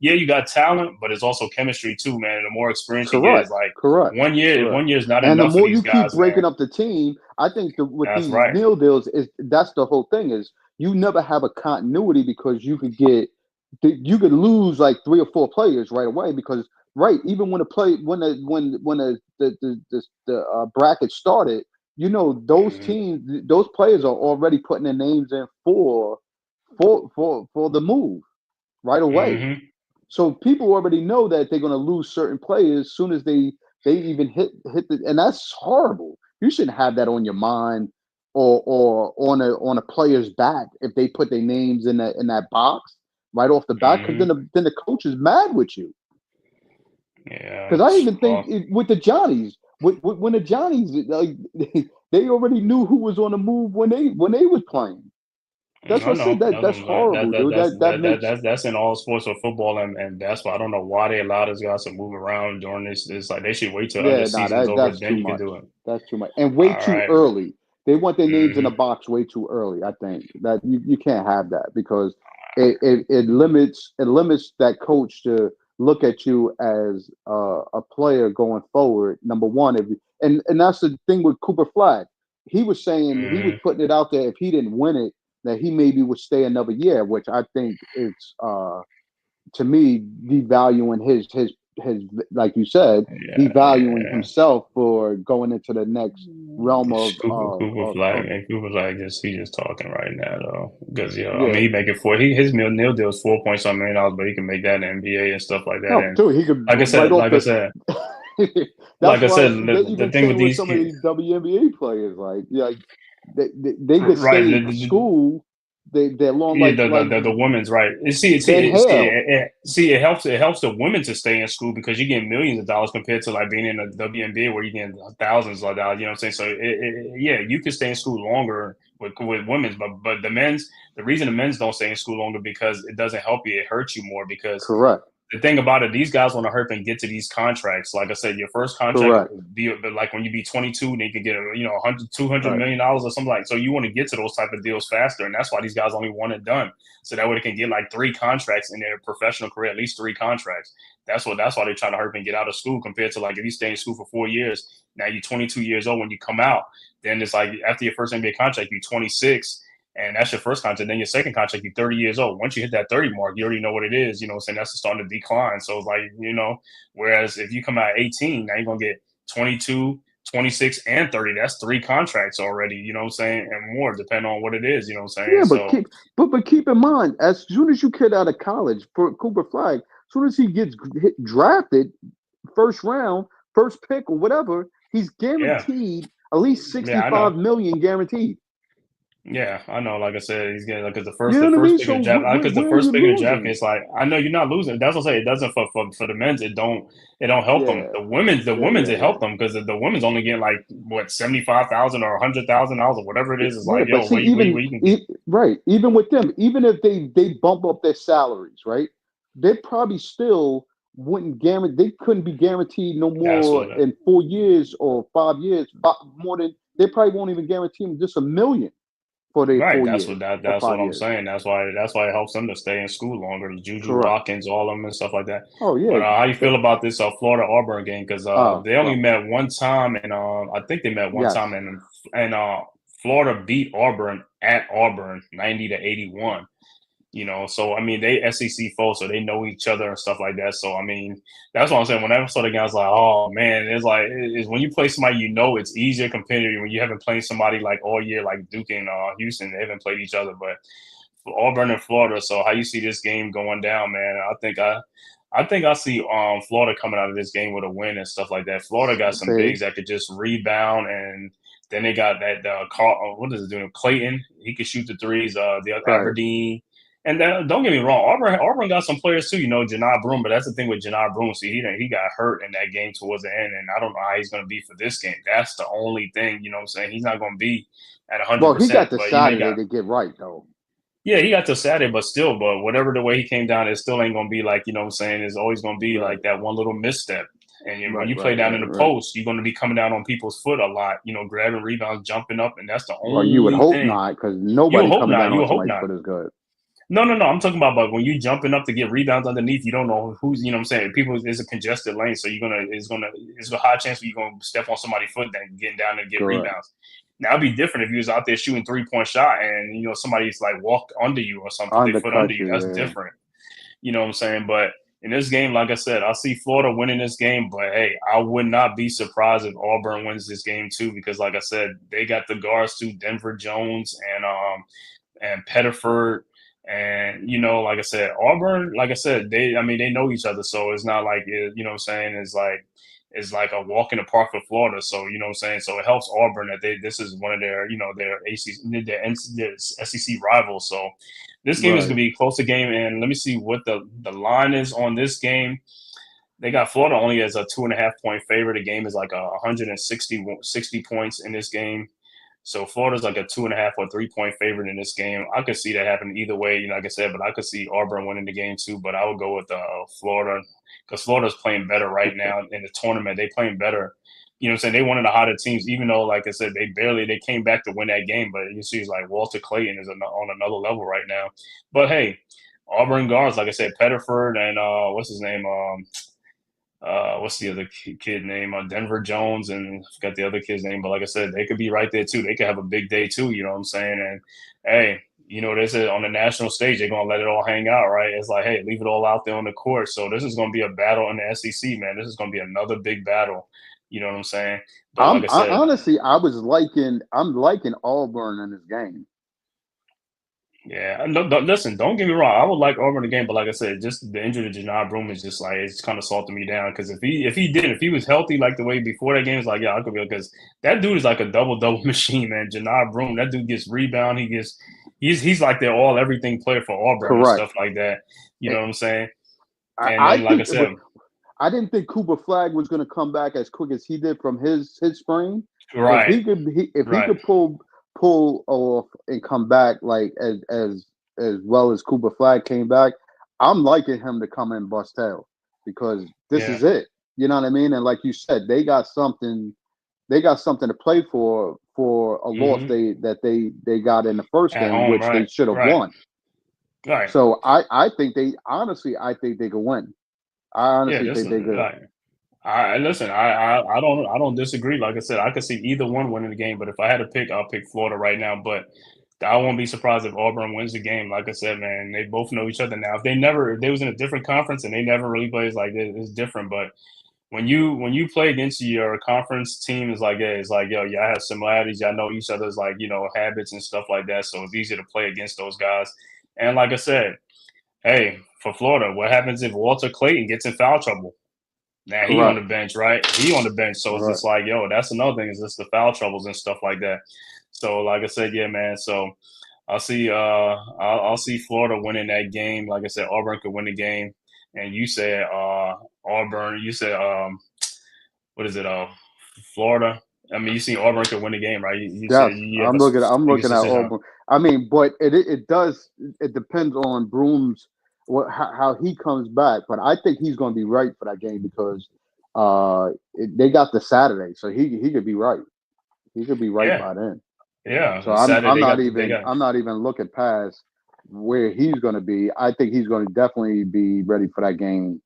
you got talent, but it's also chemistry too, man. And the more experience you get, is like 1 year, 1 year is not enough. And the more you keep breaking up the team, I think with these Neal deals, that's the whole thing is you never have a continuity because you could lose like 3 or 4 players right away because even when the bracket started, those teams, those players are already putting their names in for the move right away. Mm-hmm. So people already know that they're going to lose certain players as soon as they even hit and that's horrible. You shouldn't have that on your mind or on a player's back if they put their names in that box right off the bat because then the coach is mad with you. Yeah, because I even think with the Johnnies, when the Johnnies, like, they already knew who was on the move when they was playing. That's what I said. That's horrible, dude. That's in all sports of football and basketball. I don't know why they allow those guys to move around during this. It's like they should wait till the season's over, then you can do it. That's too much and way too early. They want their names in a box way too early. I think that you can't have that because it limits that coach to look at you as a player going forward. Number one, and that's the thing with Cooper Flag. He was saying he was putting it out there if he didn't win it, that he maybe would stay another year, which I think is to me devaluing his like you said, devaluing himself for going into the next realm of Cooper Flag. And Cooper Flag he's just talking right now though, because I mean he making his Neal deal is $4 point something million, but he can make that in the NBA and stuff like that. No, dude, he could like I said. That's Like I why said, they the even thing say with with these some of kids, these WNBA players, like they could right? stay in school. They're long Yeah, like the women's right. than hell. It helps the women to stay in school because you get millions of dollars compared to like being in the WNBA where you get thousands of dollars. You know what I'm saying? So yeah, you can stay in school longer with women's, but the reason the men's don't stay in school longer because it doesn't help you. It hurts you more because Correct. the thing about it, these guys want to hurry and get to these contracts. Like I said, your first contract Correct. be like when you be 22, they can get $100-200 Right. million dollars or something like. So you want to get to those type of deals faster, and that's why these guys only want it done. So that way they can get like 3 contracts in their professional career, at least 3 contracts. That's why they're trying to hurry and get out of school compared to like if you stay in school for 4 years, now you're 22 years old when you come out. Then it's like after your first NBA contract, you're 26 and that's your first contract. Then your second contract, you're 30 years old. Once you hit that 30 mark, you already know what it is. You know what I'm saying? That's starting to decline. So it's like, whereas if you come out at 18, now you're going to get 22, 26, and 30. That's 3 contracts already, you know what I'm saying? And more, depending on what it is, you know what I'm saying? Yeah, So, but keep in mind, as soon as you get out of college for Cooper Flag, as soon as he gets drafted, first round, first pick or whatever, he's yeah. guaranteed at least Yeah, I know. 65 million guaranteed. Yeah, I know. Like I said, he's getting like because You know the what I first mean? pick So in draft because the where are you first pick in draft losing? it's like I know you're not losing. That's what I say. It doesn't for the men's. It don't help them. Yeah, The women's it yeah. helped them because the women's only getting like what 75,000 or $100,000 or whatever it is. It's Yeah, like but yo, see, where you can get. right, even with them, even if they bump up their salaries, right, they probably still wouldn't guarantee. They couldn't be guaranteed no That's more what. in 4 years or 5 years. More than they probably won't even guarantee them just 1 million for their Right, 4 years or that's what five I'm years. saying. That's why it helps them to stay in school longer. Juju Correct. Watkins, all of them, and stuff like that. Oh But yeah. how you feel about this Florida Auburn game? Because they only Well, met one time, and I think they met one time, yes. and Florida beat Auburn at Auburn 90-81. So I mean they SEC folks, so they know each other and stuff like that. So I mean that's what I'm saying. When I saw the game, I was like, oh man, it's when you play somebody it's easier compared to when you haven't played somebody like all year like Duke and Houston. They haven't played each other, but for Auburn and Florida. So how you see this game going down, man? I think I see Florida coming out of this game with a win and stuff like that. Florida got some See, bigs that could just rebound and. Then they got that Carl. What is it doing? Clayton. He can shoot the threes. The right. Aberdeen. And don't get me wrong, Auburn got some players too, Janai Broom, but that's the thing with Janai Broom. See, he got hurt in that game towards the end, and I don't know how he's going to be for this game. That's the only thing, you know what I'm saying? He's not going to be at Well, he 100%, got the but he Saturday got to get right though. yeah, he got to Saturday, but still, but whatever the way he came down, it still ain't going to be like, you know what I'm saying? It's always going to be Right. like that one little misstep. And when Right. you play Right. down in Right. the Right. post, you're going to be coming down on people's foot a lot, grabbing rebounds, jumping up, and that's the Well, you would only hope thing. not, because You'll nobody hope coming not. down on You'll hope somebody's not. foot is good. No. I'm talking about, but when you jumping up to get rebounds underneath, you don't know who's, you know what I'm saying? People, it's a congested lane, so it's a high chance you're going to step on somebody's foot than getting down and get Correct. rebounds. Now, it'd be different if you was out there shooting 3-point shot and, somebody's like walk under you or something, put their foot under Undercut you. you, That's yeah. different. You know what I'm saying? But in this game, like I said, I see Florida winning this game, but hey, I would not be surprised if Auburn wins this game too, because like I said, they got the guards too, Denver Jones and Pettiford. And like I said, Auburn, like I said, they know each other, so it's not like you know what I'm saying. It's like a walk in the park for Florida. So you know what I'm saying. So it helps Auburn that this is one of their their their SEC rivals. So this game is Right. gonna be a closer game. And let me see what the line is on this game. They got Florida only as a 2.5 point favorite. The game is like 160 points in this game. So Florida's like a 2.5 or 3 point favorite in this game. I could see that happening either way, like I said, but I could see Auburn winning the game too. But I would go with Florida because Florida's playing better right now in the tournament. They playing better. You know what I'm saying? They one of the hotter teams, even though, like I said, they came back to win that game. But you see, it's like Walter Clayton is on another level right now. But hey, Auburn guards, like I said, Pettiford and what's his name? What's the other kid name? Denver Jones, and I forgot the other kid's name. But like I said, they could be right there too. They could have a big day too. You know what I'm saying? And hey, they said on the national stage they're gonna let it all hang out, right? It's like, hey, leave it all out there on the court. So this is gonna be a battle in the SEC, man. This is gonna be another big battle. You know what I'm saying? But like I said, Honestly, I'm liking Auburn in this game. Yeah, no, listen. Don't get me wrong. I would like Auburn the game, but like I said, just the injury to Janai Broom is just like it's kind of salting me down. Because if he was healthy like the way before that game, it's like yeah, I could be because that dude is like a double machine, man. Janai Broom, that dude gets rebound. He's like their all everything player for Auburn and Correct. stuff like that. You know what I'm saying? And I then like I think said, I didn't think Cooper Flag was going to come back as quick as he did from his sprain. If right, he could, if he right, could pull off and come back like as well as Cooper Flag came back, I'm liking him to come and bust tail because this yeah, is it. You know what I mean? And like you said, they got something. They got something to play for a loss hmm they got in the first at game, home, which they right, should have right, won. right. So I think they honestly I think they could win. I Yeah, honestly this think is they could. right. I listen. I don't disagree. Like I said, I could see either one winning the game. But if I had to pick, I'll pick Florida right now. But I won't be surprised if Auburn wins the game. Like I said, man, they both know each other now. If they was in a different conference and they never really plays like this, it's different. But when you play against your conference team, it's like yo, y'all have similarities. Y'all know each other's like habits and stuff like that. So it's easy to play against those guys. And like I said, hey, for Florida, what happens if Walter Clayton gets in foul trouble? Now he on the Correct. bench, right? He on the bench, so it's Right. just like, yo, that's another thing is just the foul troubles and stuff like that. So, like I said, yeah, man. So I'll see Florida winning that game. Like I said, Auburn could win the game, and you said Auburn. You said what is it? Florida. I mean, you see Auburn could win the game, right? You said Yes, you have a I'm biggest looking at decision. Auburn. I mean, but it does it depends on Broom's how he comes back. But I think he's going to be right for that game because they got the Saturday, so he could be right. He could be right Yeah, by then. So yeah. Saturday they got I'm not even looking past where he's going to be. I think he's going to definitely be ready for that game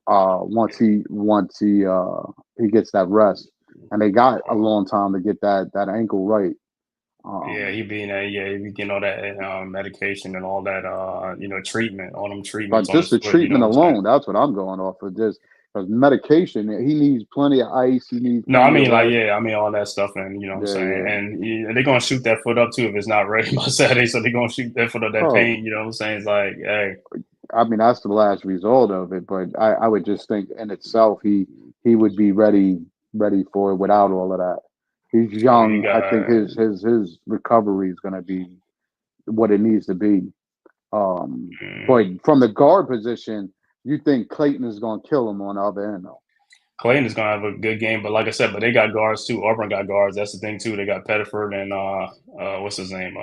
once he gets that rest. And they got a long time to get that ankle right. Yeah, Um, he being he be getting all that medication and all that treatment, all them treatments but on just his the foot. You know treatment what I'm saying? alone, that's what I'm going off of. Just because medication, he needs plenty of ice. He needs No, I plenty of mean like rest. yeah, I mean all that stuff, and you know what I'm Yeah, saying, yeah. and they're gonna shoot that foot up too if it's not ready by Saturday. So they're gonna shoot that foot up, that Oh, pain. You know what I'm saying? It's like, hey, I mean, that's the last result of it. But I would just think in itself, he would be ready for it without all of that. He's well, you young. I think got his recovery is going to be what it needs to be. But mm, from the guard position, you think Clayton is going to kill him on the other end, though? Clayton is gonna have a good game, but like I said, but they got guards too. Auburn got guards. That's the thing too. They got Pettiford and what's his name,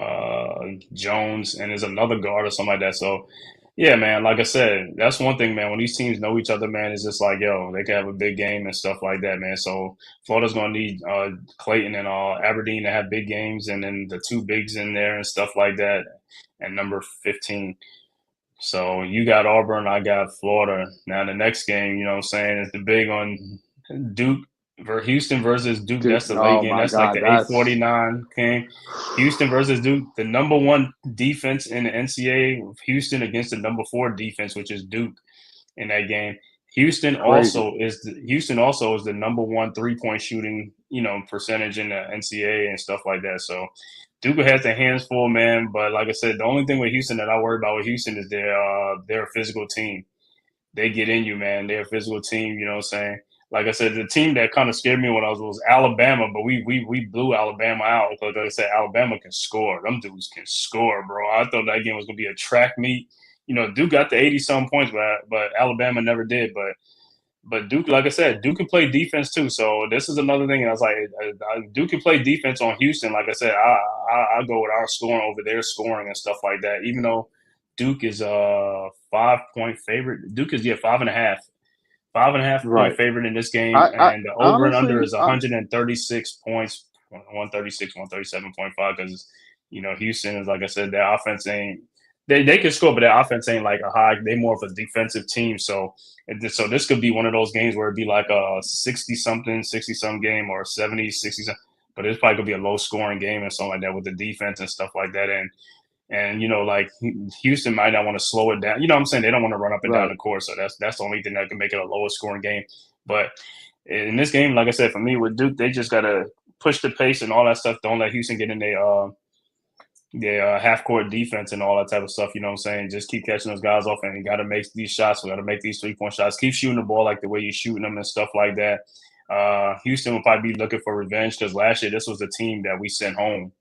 Jones, and there's another guard or something like that. So yeah, man. Like I said, that's one thing, man. When these teams know each other, man, it's just like yo, they can have a big game and stuff like that, man. So Florida's gonna need Clayton and Aberdeen to have big games, and then the two bigs in there and stuff like that, and number 15. So you got Auburn, I got Florida. Now the next game, you know what I'm saying, is the big on Duke Houston versus Duke. Dude, That's the late oh game. my That's like God, the that's 8:49 game. Houston versus Duke, the number one defense in the NCAA. Houston against the number four defense, which is Duke in that game. crazy. Houston also is the number one 3-point shooting, percentage in the NCAA and stuff like that. So Duke has their hands full, man. But like I said, the only thing with Houston that I worry about with Houston is they're a physical team. They get in you, man. They're a physical team. You know what I'm saying? Like I said, the team that kind of scared me when I was Alabama, but we blew Alabama out because like I said, Alabama can score. Them dudes can score, bro. I thought that game was gonna be a track meet. Duke got the 80 some points, but Alabama never did. But Duke, like I said, Duke can play defense too. So this is another thing. And I was like, Duke can play defense on Houston. Like I said, I go with our scoring over their scoring and stuff like that. Even though Duke is a 5-point favorite, Duke is 5.5, 5.5 point Right. favorite in this game, I and the over and under honestly, is 136 points, 136, 137.5. Because Houston is like I said, their offense ain't they can score, but their offense ain't like a high. They more of a defensive team, so this could be one of those games where it'd be like a 60 some game or 70, 60 something. But it's probably gonna be a low scoring game and something like that with the defense and stuff like that. And like Houston might not want to slow it down. You know what I'm saying? They don't want to run up and down right. the court. So that's the only thing that can make it a lower scoring game. But in this game, like I said, for me with Duke, they just gotta push the pace and all that stuff. Don't let Houston get in their Yeah, half court defense and all that type of stuff. You know what I'm saying? Just keep catching those guys off, and you got to make these shots. We got to make these 3-point shots. Keep shooting the ball like the way you're shooting them and stuff like that. Houston will probably be looking for revenge because last year this was the team that we sent home.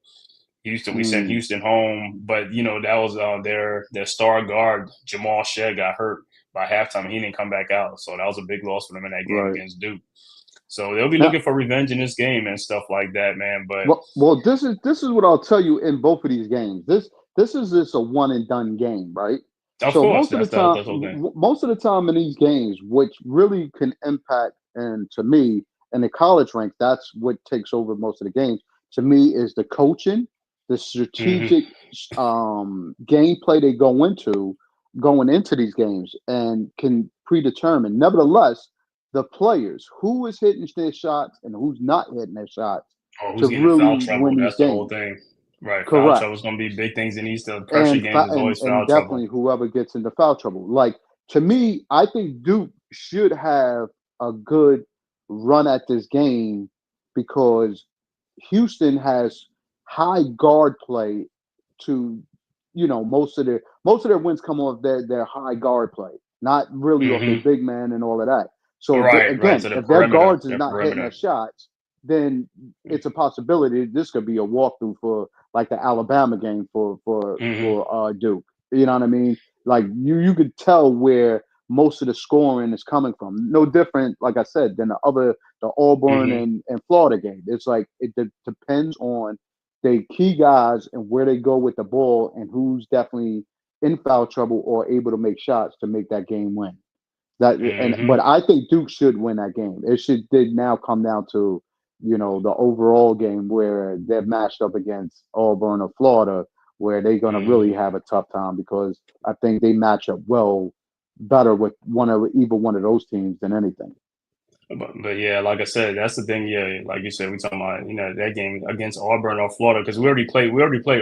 We sent Houston home, but that was their star guard Jamal Shea got hurt by halftime. He didn't come back out, so that was a big loss for them in that game against Duke. So they'll be looking for revenge in this game and stuff like that, man. But well, this is what I'll tell you in both of these games. This is just a one and done game, right? Of so course, most of the time in these games, which really can impact, and to me, in the college rank, that's what takes over most of the games. To me, is the coaching, the strategic gameplay they going into these games, and can predetermine. Nevertheless, the players, who is hitting their shots and who's not hitting their shots, who's to getting really foul trouble? win these That's the games. whole thing, right? Correct. Foul trouble is going to be big things in these pressure games. Is always foul and definitely trouble. whoever gets into foul trouble. Like, to me, I think Duke should have a good run at this game because Houston has high guard play to, most of their wins come off their high guard play, not really off their big man and all of that. So again, so if their guards is not hitting their shots, then it's a possibility this could be a walkthrough for like the Alabama game for Duke. You know what I mean? Like you could tell where most of the scoring is coming from. No different, like I said, than the Auburn and Florida game. It's like it depends on the key guys and where they go with the ball and who's definitely in foul trouble or able to make shots to make that game win. But I think Duke should win that game. It did now come down to the overall game where they're matched up against Auburn or Florida, where they're going to really have a tough time because I think they match up better with either one of those teams than anything. But yeah, like I said, that's the thing. Yeah, like you said, we're talking about that game against Auburn or Florida because we already played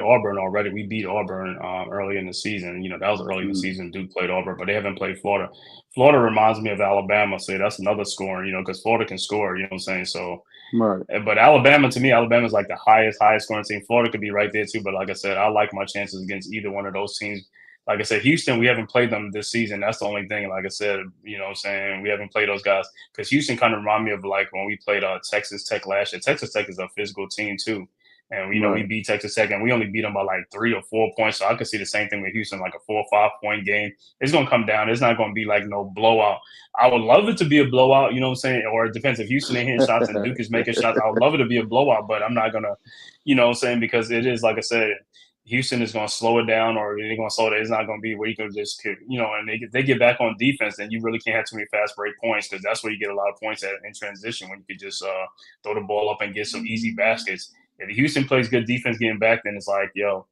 Auburn already. We beat Auburn early in the season. That was early in the season. Duke played Auburn, but they haven't played Florida. Florida reminds me of Alabama, so that's another scoring. Because Florida can score. You know what I'm saying? So, right. But Alabama, to me, Alabama's like the highest scoring team. Florida could be right there too. But like I said, I like my chances against either one of those teams. Like I said, Houston, we haven't played them this season. That's the only thing. Like I said, what I'm saying, we haven't played those guys because Houston kind of remind me of like when we played Texas Tech last year. Texas Tech is a physical team too. And we beat Texas Tech and we only beat them by like 3 or 4 points. So I could see the same thing with Houston, like a 4 or 5 point game. It's going to come down. It's not going to be like no blowout. I would love it to be a blowout, you know what I'm saying? Or it depends if Houston ain't hitting shots and Duke is making shots. I would love it to be a blowout, but I'm not going to, what I'm saying? Because it is, like I said, Houston is going to slow it down, or they're going to slow it. It's not going to be where you can just, and they get back on defense, then you really can't have too many fast break points because that's where you get a lot of points in transition when you could just throw the ball up and get some easy baskets. If Houston plays good defense getting back, then it's like, you know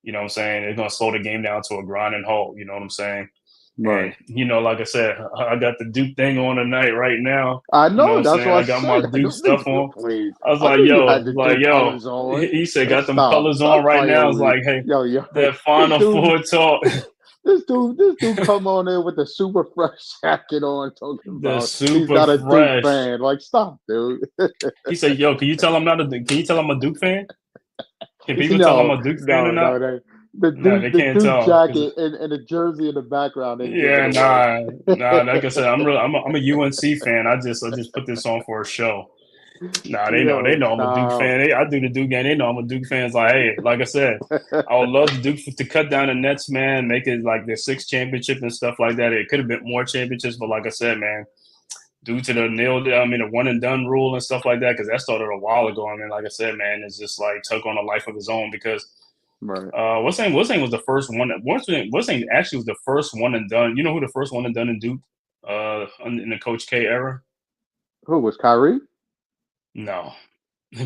what I'm saying? They're going to slow the game down to a grinding halt. You know what I'm saying? Right. And, like I said, I got the Duke thing on tonight right now. I know. That's what I got my Duke stuff on. Please. I was yo. He said, got them colors on right now. I was like, hey, that Final Four talk. This dude come on in with the super fresh jacket on, talking about he's not a Duke fan. Like, stop, dude. He said, "Yo, can you tell I'm a Duke fan? Can people tell I'm a Duke fan or not?" The Duke jacket and the jersey in the background. Like I said, I'm a UNC fan. I just put this on for a show. They know I'm a Duke fan. I do the Duke game. They know I'm a Duke fan. It's like, hey, like I said, I would love the Duke to cut down the Nets, man, make it like their 6th championship and stuff like that. It could have been more championships, but like I said, man, due to the one and done rule and stuff like that, because that started a while ago. I mean, like I said, man, it's just like took on a life of its own because what's name was the first one. What's name actually was the first one and done. You know who the first one and done in Duke in the Coach K era? Who was Kyrie? No,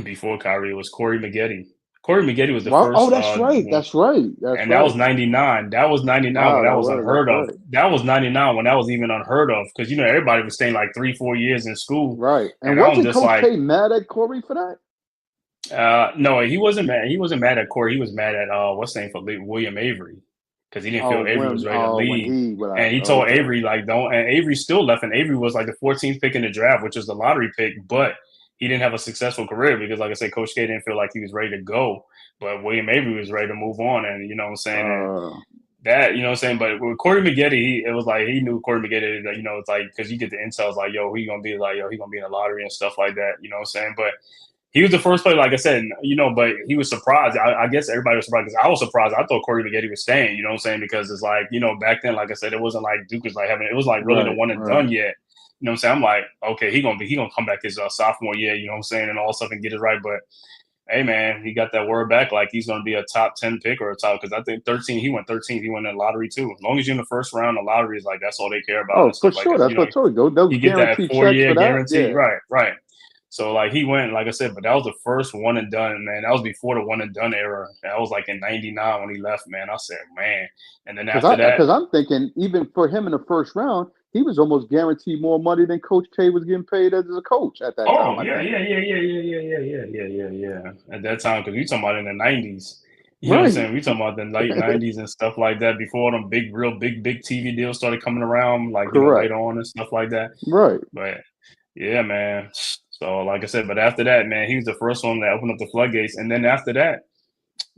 before Kyrie, it was Corey Maggette. Corey Maggette was the first. Oh, that's right. That's right. That was 99. That was 99 when that was unheard of. That was 99 when that was even unheard of because everybody was staying like 3-4 years in school. Right. And wasn't Coach K mad at Corey for that? No, he wasn't mad. He wasn't mad at Corey. He was mad at what's his name for William Avery because he didn't feel Avery was ready to leave. And he told Avery like don't. And Avery still left. And Avery was like the 14th pick in the draft, which was the lottery pick, but he didn't have a successful career because, like I said, Coach K didn't feel like he was ready to go, but William Avery was ready to move on, and you know what I'm saying. And that, you know what I'm saying? But with Corey Maggette, it was like he knew Corey Maggette, you know, it's like, because you get the intel, like, yo, he gonna be like, yo, he gonna be in the lottery and stuff like that, you know what I'm saying? But he was the first player, like I said, you know, but he was surprised. I guess everybody was surprised because I was surprised. I thought Corey Maggette was staying, you know what I'm saying? Because it's like, you know, back then, like I said, it wasn't like Duke was like having, it was like really the one and done yet. You know what I'm saying? I'm like, okay, he gonna come back his sophomore year, you know what I'm saying, and all stuff and get it right. But hey, man, he got that word back like he's gonna be a top 10 pick or a top, because I think 13, he went 13th. He went in the lottery too. As long as you're in the first round, the lottery is like that's all they care about. Oh, and for stuff sure. like That's what I told you. They'll you get that guarantee 4-year checks for that. guarantee, Yeah. right. So like he went, like I said, but that was the first one and done, man. That was before the one and done era. That was like in '99 when he left, man. I said, man. And then after that, Because I'm thinking even for him in the first round, he was almost guaranteed more money than Coach K was getting paid as a coach at that time. oh yeah. At that time, because we talking about in the '90s. You know what I'm saying? We talking about the late '90s and stuff like that. Before them big TV deals started coming around, like you know later on and stuff like that. Right. But yeah, man. So like I said, but after that, man, he was the first one that opened up the floodgates. And then after that,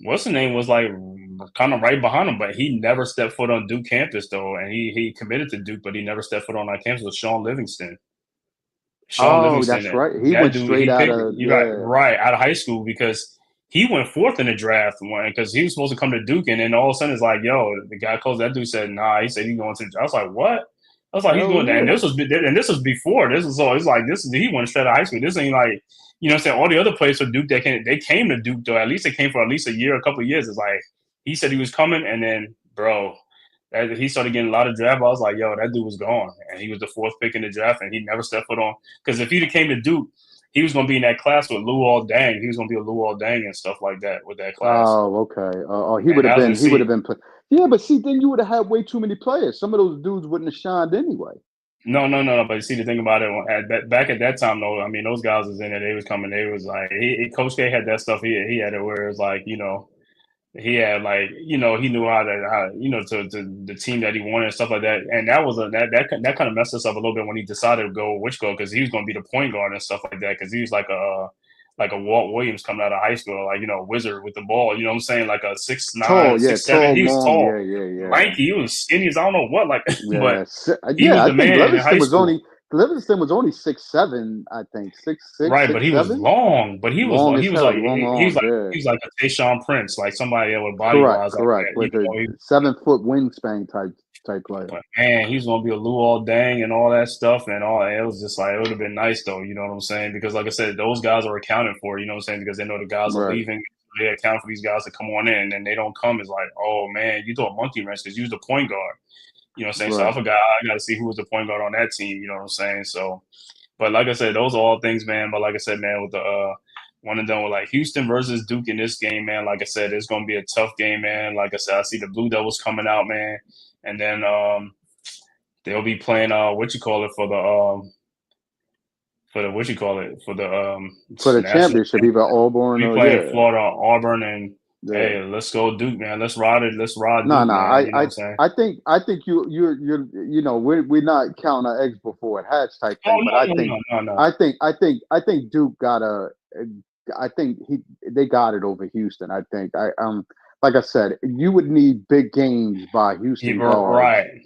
what's the name was like kind of right behind him, but he never stepped foot on Duke campus though, and he committed to Duke, but he never stepped foot on that campus. Was Sean Livingston. That's right. He that went dude, straight out picked, of right out of high school, because he went fourth in the draft because he was supposed to come to Duke, and then all of a sudden it's like, yo, the guy close. That dude said, nah. He said he's going to. I was like, what? I was like, he's going, and this was before. This was so it's like this is he went straight out of high school. This ain't like, you know what I'm saying, all the other players for Duke they came to Duke though. At least they came for at least a year, a couple of years. It's like he said he was coming, and then bro, he started getting a lot of draft. I was like, yo, that dude was gone, and he was the fourth pick in the draft, and he never stepped foot on. Because if he'd came to Duke, he was going to be in that class with Luol Deng. He was going to be a Luol Deng and stuff like that with that class. Oh, okay. He would have been. He would have been. Yeah, but see, then you would have had way too many players. Some of those dudes wouldn't have shined anyway. No. But see, the thing about it, back at that time, though, I mean, those guys was in it. They was coming. They was like, Coach K had that stuff. He had it where it was like, you know, he had like, you know, he knew how you know, to the team that he wanted and stuff like that. And that was that kind of messed us up a little bit when he decided to go because he was going to be the point guard and stuff like that, because he was like a Walt Williams coming out of high school, like, you know, a wizard with the ball. You know what I'm saying? Like a 6'9", 6'7". He was tall, lanky. He was skinny as I don't know what, like. But he was the man in high school. Livingston was only 6'7", I think 6'6". Right, 6'7"? but he was long. But he was like a Tayshaun Prince, like somebody that would body wise. Correct. Like that. With a 7-foot wingspan type player. But man, he's gonna be a Luol Deng and all that stuff and all. It was just like, it would have been nice though. You know what I'm saying? Because like I said, those guys are accounted for. You know what I'm saying? Because they know the guys are leaving. They account for these guys to come on in, and they don't come. It's like, oh man, you throw a monkey wrench because you was the point guard. You know what I'm saying? So I forgot. I got to see who was the point guard on that team. You know what I'm saying? So, but like I said, those are all things, man. But like I said, man, with the one and done with like Houston versus Duke in this game, man. Like I said, it's gonna be a tough game, man. Like I said, I see the Blue Devils coming out, man, and then they'll be playing for the championship, either Auburn or playing Florida, Auburn, and hey, let's go Duke, man. Let's ride it. Let's ride Duke, man. I think you're you know, we're not counting our eggs before it hatch type thing, I think Duke they got it over Houston. I think like I said, you would need big games by Houston guards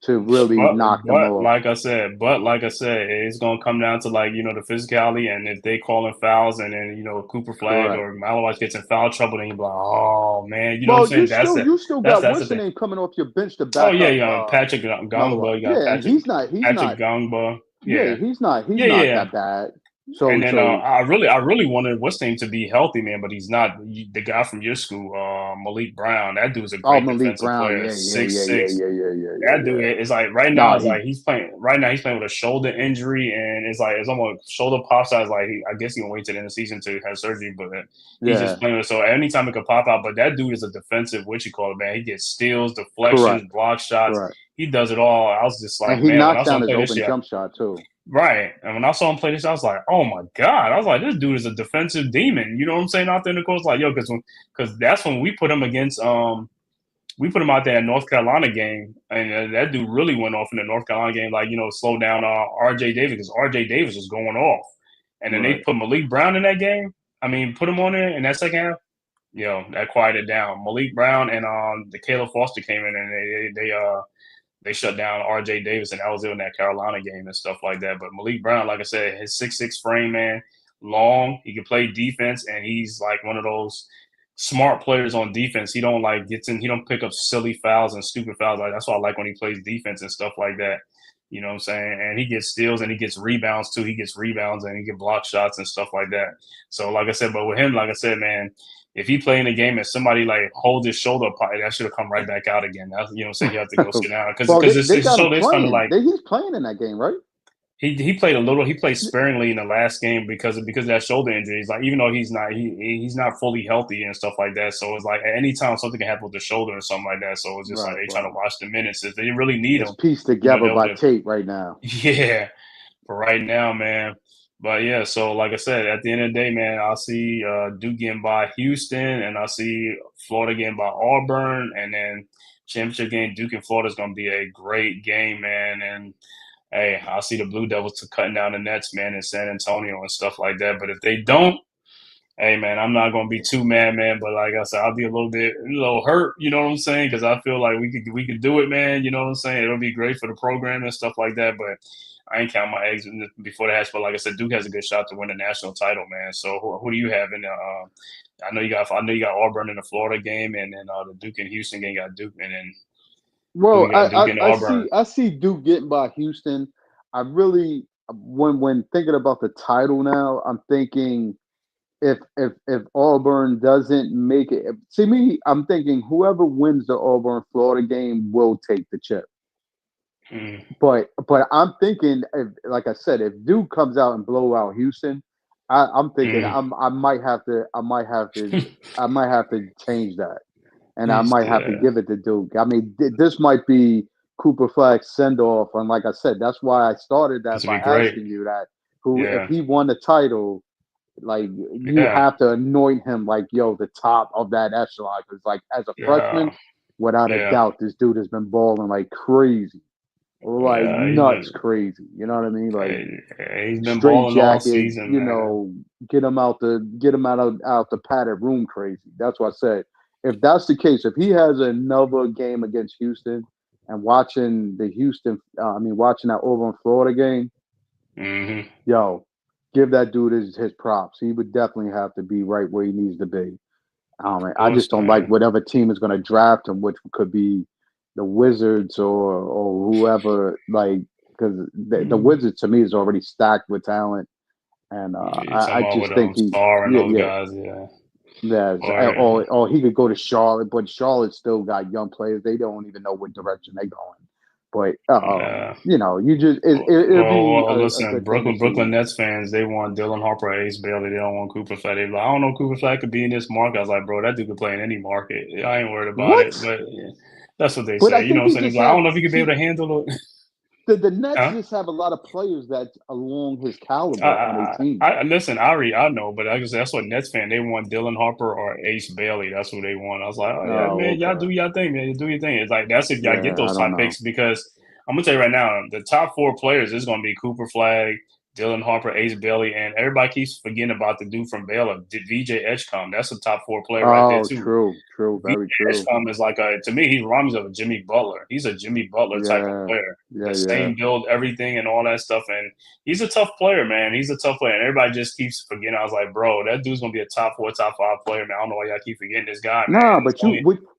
to really knock them off. Like I said, it's gonna come down to, like, you know, the physicality, and if they calling fouls, and then, you know, Cooper Flag or Malawach gets in foul trouble, then you be like, oh man, you know what I'm saying? You still got what's the name coming off your bench to back up. Patrick Gangba. He's not Gangba. Yeah, he's not that bad. So and then I really wanted what's name to be healthy, man, but he's not. The guy from your school, Malik Brown, that dude's a great defensive player. 6'6". That dude is like right now. He's playing with a shoulder injury, and it's almost shoulder pop size. Like I guess he can wait till the end of the season to have surgery, but he's just playing with it. So anytime it could pop out, but that dude is a defensive man. He gets steals, deflections, block shots. He does it all. I was just like, and he knocked down his open jump shot too. Right. And when I saw him play this, I was like, oh my God. I was like, this dude is a defensive demon. You know what I'm saying? Out there in the course, like, yo, because that's when we put him against we put him out there in North Carolina game, and that dude really went off in the North Carolina game, like, you know, slow down RJ Davis, because RJ Davis was going off. and then they put Malik Brown in that game. I mean, put him on there in that second half. That quieted down. Malik Brown and the Caleb Foster came in and they shut down R.J. Davis, and that was in that Carolina game and stuff like that. But Malik Brown, like I said, his 6'6" frame, man, long. He can play defense, and he's like one of those smart players on defense. He don't he don't pick up silly fouls and stupid fouls. Like that's why I like when he plays defense and stuff like that. You know what I'm saying? And he gets steals and he gets rebounds too. He gets rebounds and he can block shots and stuff like that. So like I said, but with him, like I said, man, if he play in a game and somebody like holds his shoulder apart, that should have come right back out again. That's, you know what I'm saying? You have to go sit down because his shoulder is kind of like he's playing in that game, right? He played a little. He played sparingly in the last game because of that shoulder injury. He's like, even though he's not fully healthy and stuff like that. So it's like at any time something can happen with the shoulder or something like that. So it's just like they trying to watch the minutes. If they really need him, pieced together by tape right now. Yeah, for right now, man. But yeah, so like I said, at the end of the day, man, I see Duke getting by Houston, and I see Florida getting by Auburn, and then championship game Duke and Florida is going to be a great game, man. And hey, I see the Blue Devils cutting down the Nets, man, in San Antonio and stuff like that. But if they don't, hey, man, I'm not going to be too mad, man. But like I said, I'll be a little hurt, you know what I'm saying? Because I feel like we could do it, man. You know what I'm saying? It'll be great for the program and stuff like that. But I ain't count my eggs before the hatch. But like I said, Duke has a good shot to win the national title, man. So who do you have in the? I know you got Auburn in the Florida game, and then the Duke and Houston game got Duke, and then. Well, I see Duke getting by Houston. I really, when thinking about the title now, I'm thinking if Auburn doesn't make it, see me, I'm thinking whoever wins the Auburn Florida game will take the chip. But I'm thinking, like I said, if Duke comes out and blow out Houston, I'm thinking I might have to change that. And I might have to give it to Duke. I mean, this might be Cooper Flagg's send-off. And like I said, that's why I started that by asking you that. If he won the title, like, you have to anoint him like, the top of that echelon. Because, like, as a freshman, without a doubt, this dude has been balling like crazy. Like, nuts crazy. You know what I mean? Like, he's been straight balling jacket, all season, get him out the padded room crazy. That's what I said. If that's the case, if he has another game against Houston and watching that Auburn Florida game, give that dude his props. He would definitely have to be right where he needs to be. I just don't like whatever team is going to draft him, which could be the Wizards or whoever. Like, because the Wizards to me is already stacked with talent, and I just think guys, Yeah, or he could go to Charlotte, but Charlotte still got young players. They don't even know what direction they're going. But you just listen, Brooklyn Nets fans, they want Dylan Harper, Ace Bailey. They don't want Cooper Flag. They're like, I don't know, Cooper Flag could be in this market. I was like, bro, that dude could play in any market. I ain't worried about it. But that's what they say. You know what I'm saying? Like, I don't know if he could be able to handle it. The Nets just have a lot of players that's along his caliber on their team. Listen, I know, but that's what Nets fan. They want Dylan Harper or Ace Bailey. That's what they want. I was like, man, y'all do y'all thing, man. You do your thing. It's like that's if y'all get those top picks, because I'm gonna tell you right now, the top 4 players is gonna be Cooper Flag, Dylan Harper, Ace Bailey, and everybody keeps forgetting about the dude from Baylor, VJ Edgecombe. That's a top 4 player right there too. True, very true. Edgecombe is like to me, he reminds me of a Jimmy Butler. He's a Jimmy Butler type of player. Same build, everything, and all that stuff. And he's a tough player, man. He's a tough player, and everybody just keeps forgetting. I was like, bro, that dude's gonna be a top 4, top 5 player, man. I don't know why y'all keep forgetting this guy. Nah, but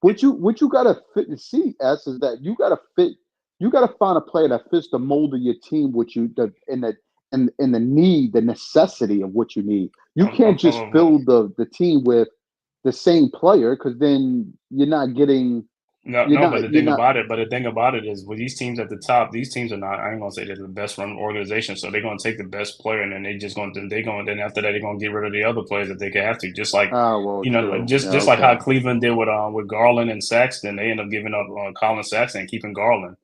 what you gotta see, S, is that you gotta fit. You got to find a player that fits the mold of your team, in the need, the necessity of what you need. You can't just fill the team with the same player, because then you're not getting. But the thing about it is, with these teams at the top, these teams are not. I ain't gonna say they're the best run organization, so they're gonna take the best player, and then then after that they're gonna get rid of the other players that they can have to. Just like like how Cleveland did with Garland and Saxton, they end up giving up Colin Saxton and keeping Garland.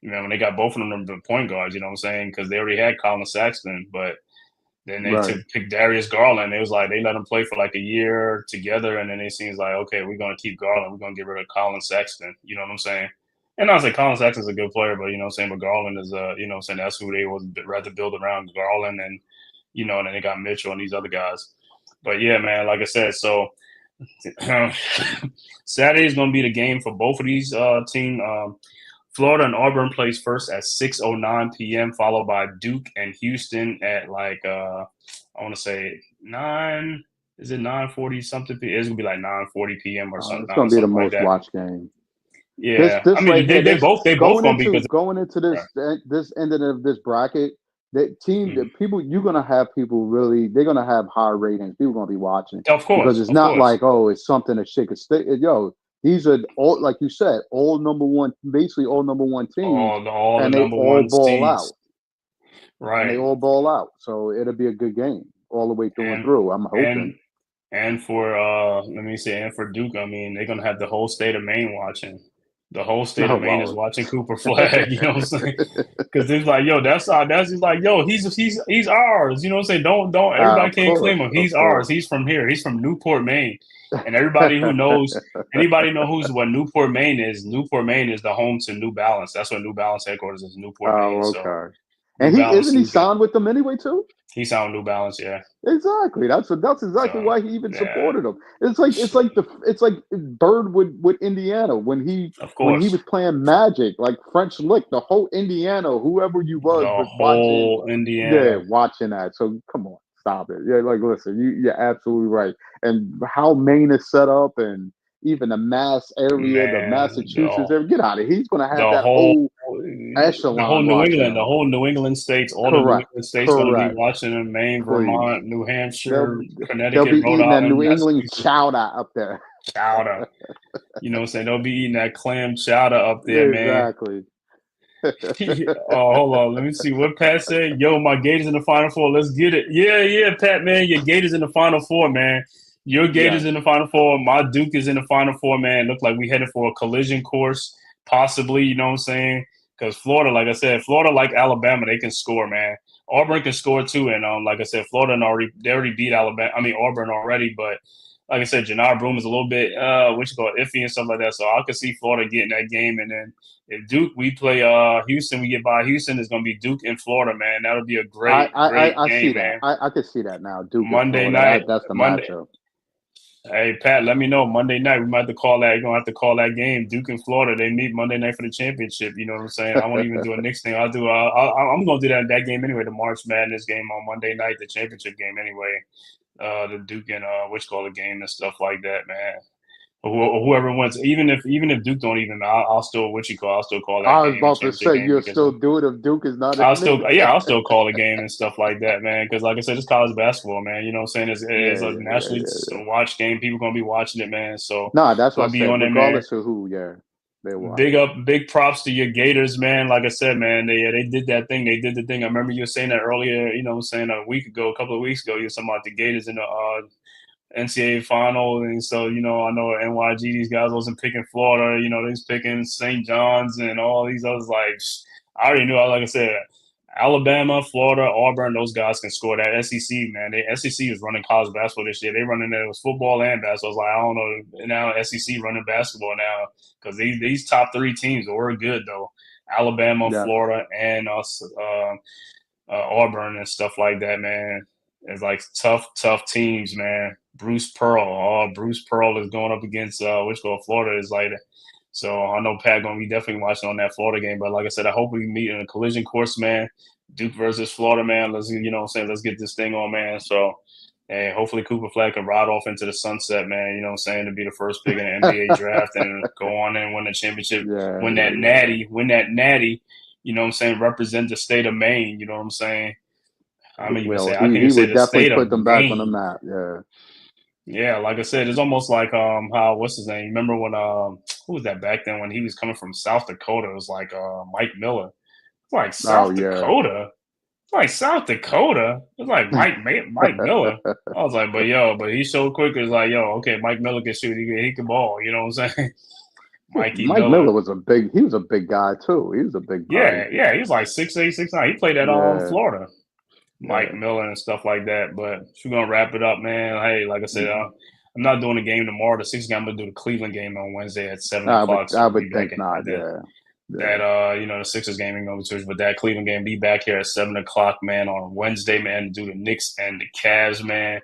You know, when they got both of them the point guards, you know what I'm saying? Because they already had Colin Saxton, but then they picked Darius Garland. It was like they let him play for like a year together, and then it seems like, okay, we're going to keep Garland. We're going to get rid of Colin Saxton. You know what I'm saying? And I was like, Colin Saxton's a good player, but you know what I'm saying? But Garland is, you know what I'm saying? That's who they would rather build around, Garland and you know, and then they got Mitchell and these other guys. But yeah, man, like I said, so Saturday is going to be the game for both of these teams. Florida and Auburn plays first at 6:09 p.m., followed by Duke and Houston at like I want to say 9. Is it 9:40 something? It's gonna be like 9:40 p.m. or something. It's going to be the Something like most that. watched game. Yeah, This I mean right here, they both gonna be because going into right. this ending of this bracket, the people you're gonna have people really they're gonna have high ratings. People gonna be watching Of because course, it's of not course. like it's something to shake a stick. Yo, these are all like you said, all number one, basically all number one teams, All the and they number all one ball seeds, out, and they right? all ball out. So it'll be a good game all the way through and And through. I'm hoping. and for let me say, and for Duke, I mean, they're gonna have the whole state of Maine watching. The whole state Oh of Maine is wow. watching Cooper Flag. You know what I'm saying? Because they're like, yo, that's he's like, yo, he's ours. You know what I'm saying? Don't everybody Of can't claim course, him. of He's ours. course. He's from here. He's from Newport, Maine. And everybody who knows, anybody know who's what Newport, Maine is. Newport, Maine is the home to New Balance. That's what New Balance headquarters is, Newport, Maine. Oh, So okay. New And he Balance isn't he sneakers. signed with them anyway too? He sound New Balance, yeah. Exactly. That's exactly So why he even yeah, supported him. It's like Bird with Indiana of when he course, was playing Magic, like French Lick, the whole Indiana, whoever you the was watching, whole yeah, Indiana. watching that. So come on, stop it. Yeah, like listen, you're absolutely right. And how Maine is set up, and even the Mass area, the Man, Massachusetts area, get out of here. He's gonna have the that whole whole echelon watching The him. whole New England states, all the New Correct. England states going to be Correct. watching in Maine, Please. Vermont, New They'll Hampshire, they'll Connecticut, be Rhode eating that Island, New England Massachusetts. chowder up there. Chowder. You know what I'm saying? They'll be eating that clam chowder up there, man. Exactly. Oh, hold on. Let me see what Pat said. Yo, my Gators in the Final Four. Let's get it. Yeah, Pat, man. Your Gators in the Final Four, man. Your Gators Yes. in the Final Four. My Duke is in the Final Four, man. Look like we headed for a collision course, possibly. You know what I'm saying? Because Florida, like I said, Florida, like Alabama, they can score, man. Auburn can score too, and like I said, Florida they already beat Alabama. I mean Auburn already, but like I said, Jannar Broome is a little bit what you call it, iffy and stuff like that. So I could see Florida getting that game, and then if Duke, we play Houston, we get by Houston, it's gonna be Duke and Florida, man. That'll be a great I see game, that. man. I could see that now. Duke and Monday Florida. night, That's the Monday. matchup. Hey Pat, let me know Monday night. We might have to call that. You're gonna have to call that game. Duke and Florida. They meet Monday night for the championship. You know what I'm saying? I won't even do a Knicks thing. I'll do. I'm gonna do that game anyway. The March Madness game on Monday night, the championship game anyway. The Duke and what you call the game and stuff like that, man. Whoever wins, even if Duke don't even, I'll still what you call, I'll still call that I was game the about to championship say game you'll because still do it if Duke is not in I'll still call the game and stuff like that, man. Because like I said, it's college basketball, man. You know what I'm saying? It's a nationally yeah. watched game. People gonna be watching it, man. So Nah, that's what I gonna be said. on it, man. Regardless of who, they watch. Big props to your Gators, man. Like I said, man, they did that thing. They did the thing. I remember you were saying that earlier. You know what I'm saying, a couple of weeks ago. You were talking about the Gators in the NCAA final, and so I know NYG these guys wasn't picking Florida. They was picking St. John's and all these others. Like I already knew. Like I said, Alabama, Florida, Auburn, those guys can score. That SEC, man, the SEC is running college basketball this year. They running it was football and basketball. I was like, I don't know. Now SEC running basketball now because these top three teams were good though. Alabama, Yes. Florida, and Auburn and stuff like that, man. It's like tough teams, man. Bruce Pearl is going up against Florida is like. So I know Pat gonna be definitely watching on that Florida game. But like I said, I hope we meet in a collision course, man. Duke versus Florida, man. Let's what I'm saying, let's get this thing on, man. So hey, hopefully Cooper Flag can ride off into the sunset, man. You know what I'm saying, to be the first pick in the NBA draft and go on and win the championship, win that natty. You know what I'm saying, represent the state of Maine. You know what I'm saying. I Well, I can't even he say would the definitely state of put them back on the Maine. map. Yeah. Yeah, like I said, it's almost like how what's his name? Remember when who was that back then when he was coming from South Dakota? It was like Mike Miller. It's like Oh South yeah. Dakota. It's like South Dakota. It's like Mike Miller. I was like, but he's so quick. It's like, okay, Mike Miller can shoot. He can ball. You know what I'm saying? Mikey Mike Miller. Miller was he was a big guy too. He was a big body. Yeah, he was like 6'8", 6'9". He played at Yeah. Florida. Mike Yeah. Miller and stuff like that. But we're gonna wrap it up, man. Hey, like I said, Mhm. I'm not doing the game tomorrow. The Sixers game, I'm gonna do the Cleveland game on Wednesday at 7 o'clock. So I we'll be would back think in not. at the Yeah. that the Sixers game ain't gonna be Twitch, but that Cleveland game be back here at 7:00, man, on Wednesday, man, to do the Knicks and the Cavs, man.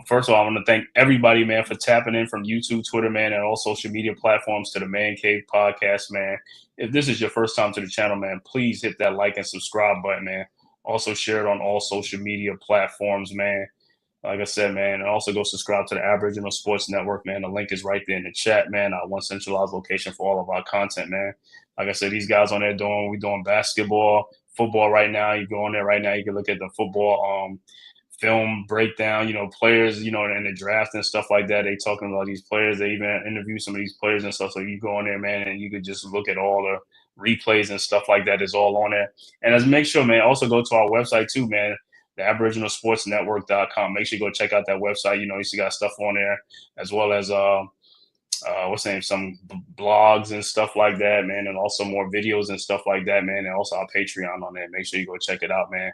First of all, I want to thank everybody, man, for tapping in from YouTube, Twitter, man, and all social media platforms to the Man-Cave podcast, man. If this is your first time to the channel, man, please hit that like and subscribe button, man. Also share it on all social media platforms, man. Like I said, man, and also go subscribe to the Aboriginal Sports Network, man. The link is right there in the chat, man. Our one centralized location for all of our content, man. Like I said, these guys on there we're doing basketball, football right now. You go on there right now, you can look at the football film breakdown, players, in the draft and stuff like that. They talking about these players. They even interview some of these players and stuff. So you go on there, man, and you could just look at all the replays and stuff like that. Is all on there. And let's make sure, man, also go to our website too, man, the aboriginalsportsnetwork.com. Make sure you go check out that website. You still got stuff on there, as well as some blogs and stuff like that, man, and also more videos and stuff like that, man, and also our Patreon on there. Make sure you go check it out, man.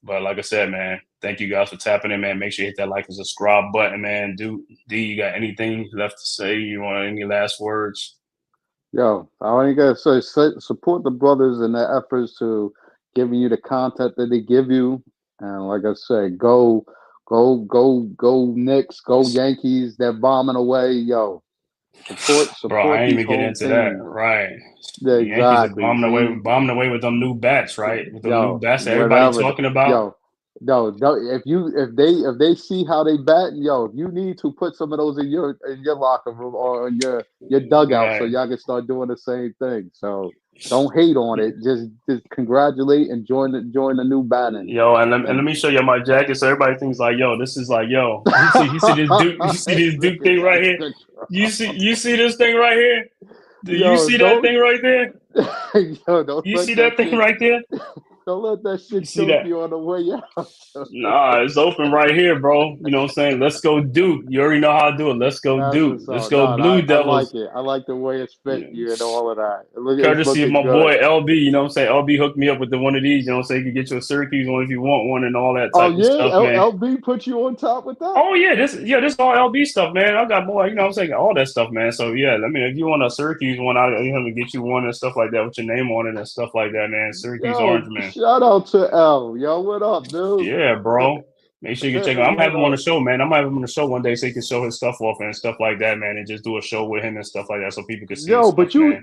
But like I said, man, thank you guys for tapping in, man. Make sure you hit that like and subscribe button, man. D, you got anything left to say? You want any last words? Yo, I only gotta say, support the brothers in their efforts to giving you the content that they give you. And like I said, go Knicks, go Yankees. They're bombing away, yo. Support. Bro, I ain't even get into that. Right. Yeah, the exactly. Yankees are bombing away with them new bats, right? With them new bats that everybody's talking about. If they see how they bat, you need to put some of those in your locker room or in your dugout, right, so y'all can start doing the same thing. So don't hate on it. Just congratulate and join the new batting. Yo, and let me show you my jacket so everybody thinks like, yo, this is like, yo, you see this Duke, this Duke thing right here? You see this thing right here? Do you see that thing right there? You see that thing right there? Don't let that shit choke you on the way out. Nah, it's open right here, bro. You know what I'm saying? Let's go Duke. You already know how to do it. Let's go Duke. Let's go Blue Devils. I like it. I like the way it's fit you and all of that. Courtesy of my boy LB, you know what I'm saying? LB hooked me up with one of these, you know what I'm saying? You can get you a Syracuse one if you want one and all that type of stuff, man. LB put you on top with that? Oh, yeah. This all LB stuff, man. I got more, you know what I'm saying? All that stuff, man. So, yeah, if you want a Syracuse one, I'll get you one and stuff like that with your name on it and stuff like that, man. Syracuse Orange, man. Shout out to L. Yo, what up, dude? Yeah, bro. Make sure you can check him. I'm having him on the show, man. I'm having him on the show one day so he can show his stuff off and stuff like that, man, and just do a show with him and stuff like that so people can see. Yo, but you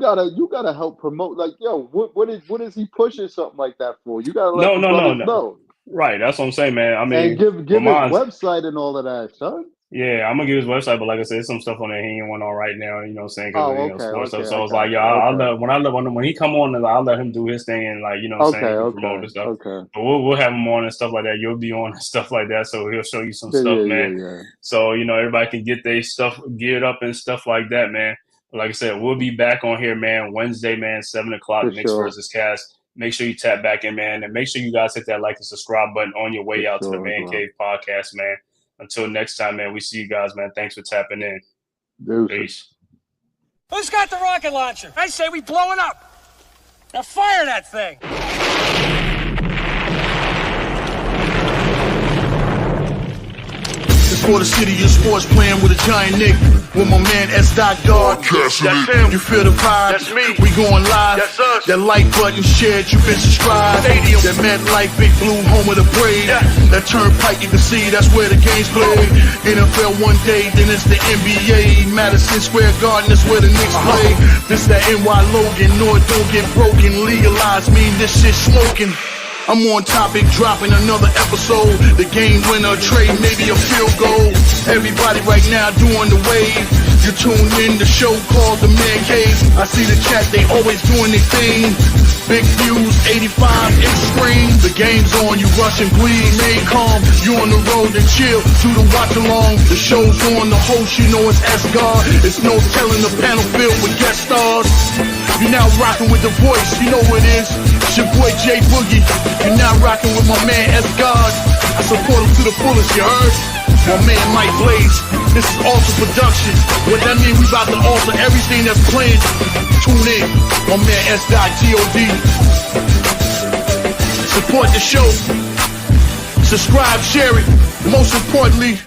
gotta help promote. Like, yo, what is he pushing something like that for? You gotta let no. know. Right, that's what I'm saying, man. I mean, and give his website and all of that, son. Yeah, I'm gonna give his website, but like I said, there's some stuff on there he ain't one on right now. You know what I'm saying? Sports stuff. So it's like, yo, when he come on, I'll let him do his thing and like, you know what I'm saying, promote and stuff. Okay. But we'll have him on and stuff like that. You'll be on and stuff like that. So he'll show you some stuff, man. Yeah. So everybody can get their stuff geared up and stuff like that, man. But like I said, we'll be back on here, man. Wednesday, man, 7:00. Knicks versus Cavs. Make sure you tap back in, man, and make sure you guys hit that like and subscribe button on your way out to the Man-Cave podcast, man. Until next time, man, we see you guys, man. Thanks for tapping in. Peace. Who's got the rocket launcher? I say we blow it up. Now fire that thing. It's for the city of sports, playing with a giant Nick. With my man S. Dot Guard. That's him. You feel the vibe? That's me. We going live. That's us. That like button shared, you been subscribed. Stadium. That MetLife, Big Blue, home of the Braves. Yeah. That turnpike, you can see that's where the game's played. NFL one day, then it's the NBA. Madison Square Garden, that's where the Knicks play. This that NY Logan, North don't get broken. Legalize, mean this shit smoking. I'm on topic, dropping another episode. The game winner, trade, maybe a field goal. Everybody right now doing the wave. You tune in the show called The Man-Cave. I see the chat, they always doing their thing. Big views, 85 inch screen. The game's on, you rush and bleed. Stay calm, you on the road and chill. Do the watch along. The show's on, the host, you know it's S-God. It's no telling the panel filled with guest stars. You're now rocking with the voice, you know what it is. It's your boy J Boogie. You're now rocking with my man S-God. I support him to the fullest, you heard? My man Mike Blaze. This is Alter Productions. What that mean, we about to alter everything that's playing. Tune in. My man S.God. Support the show. Subscribe, share it. Most importantly,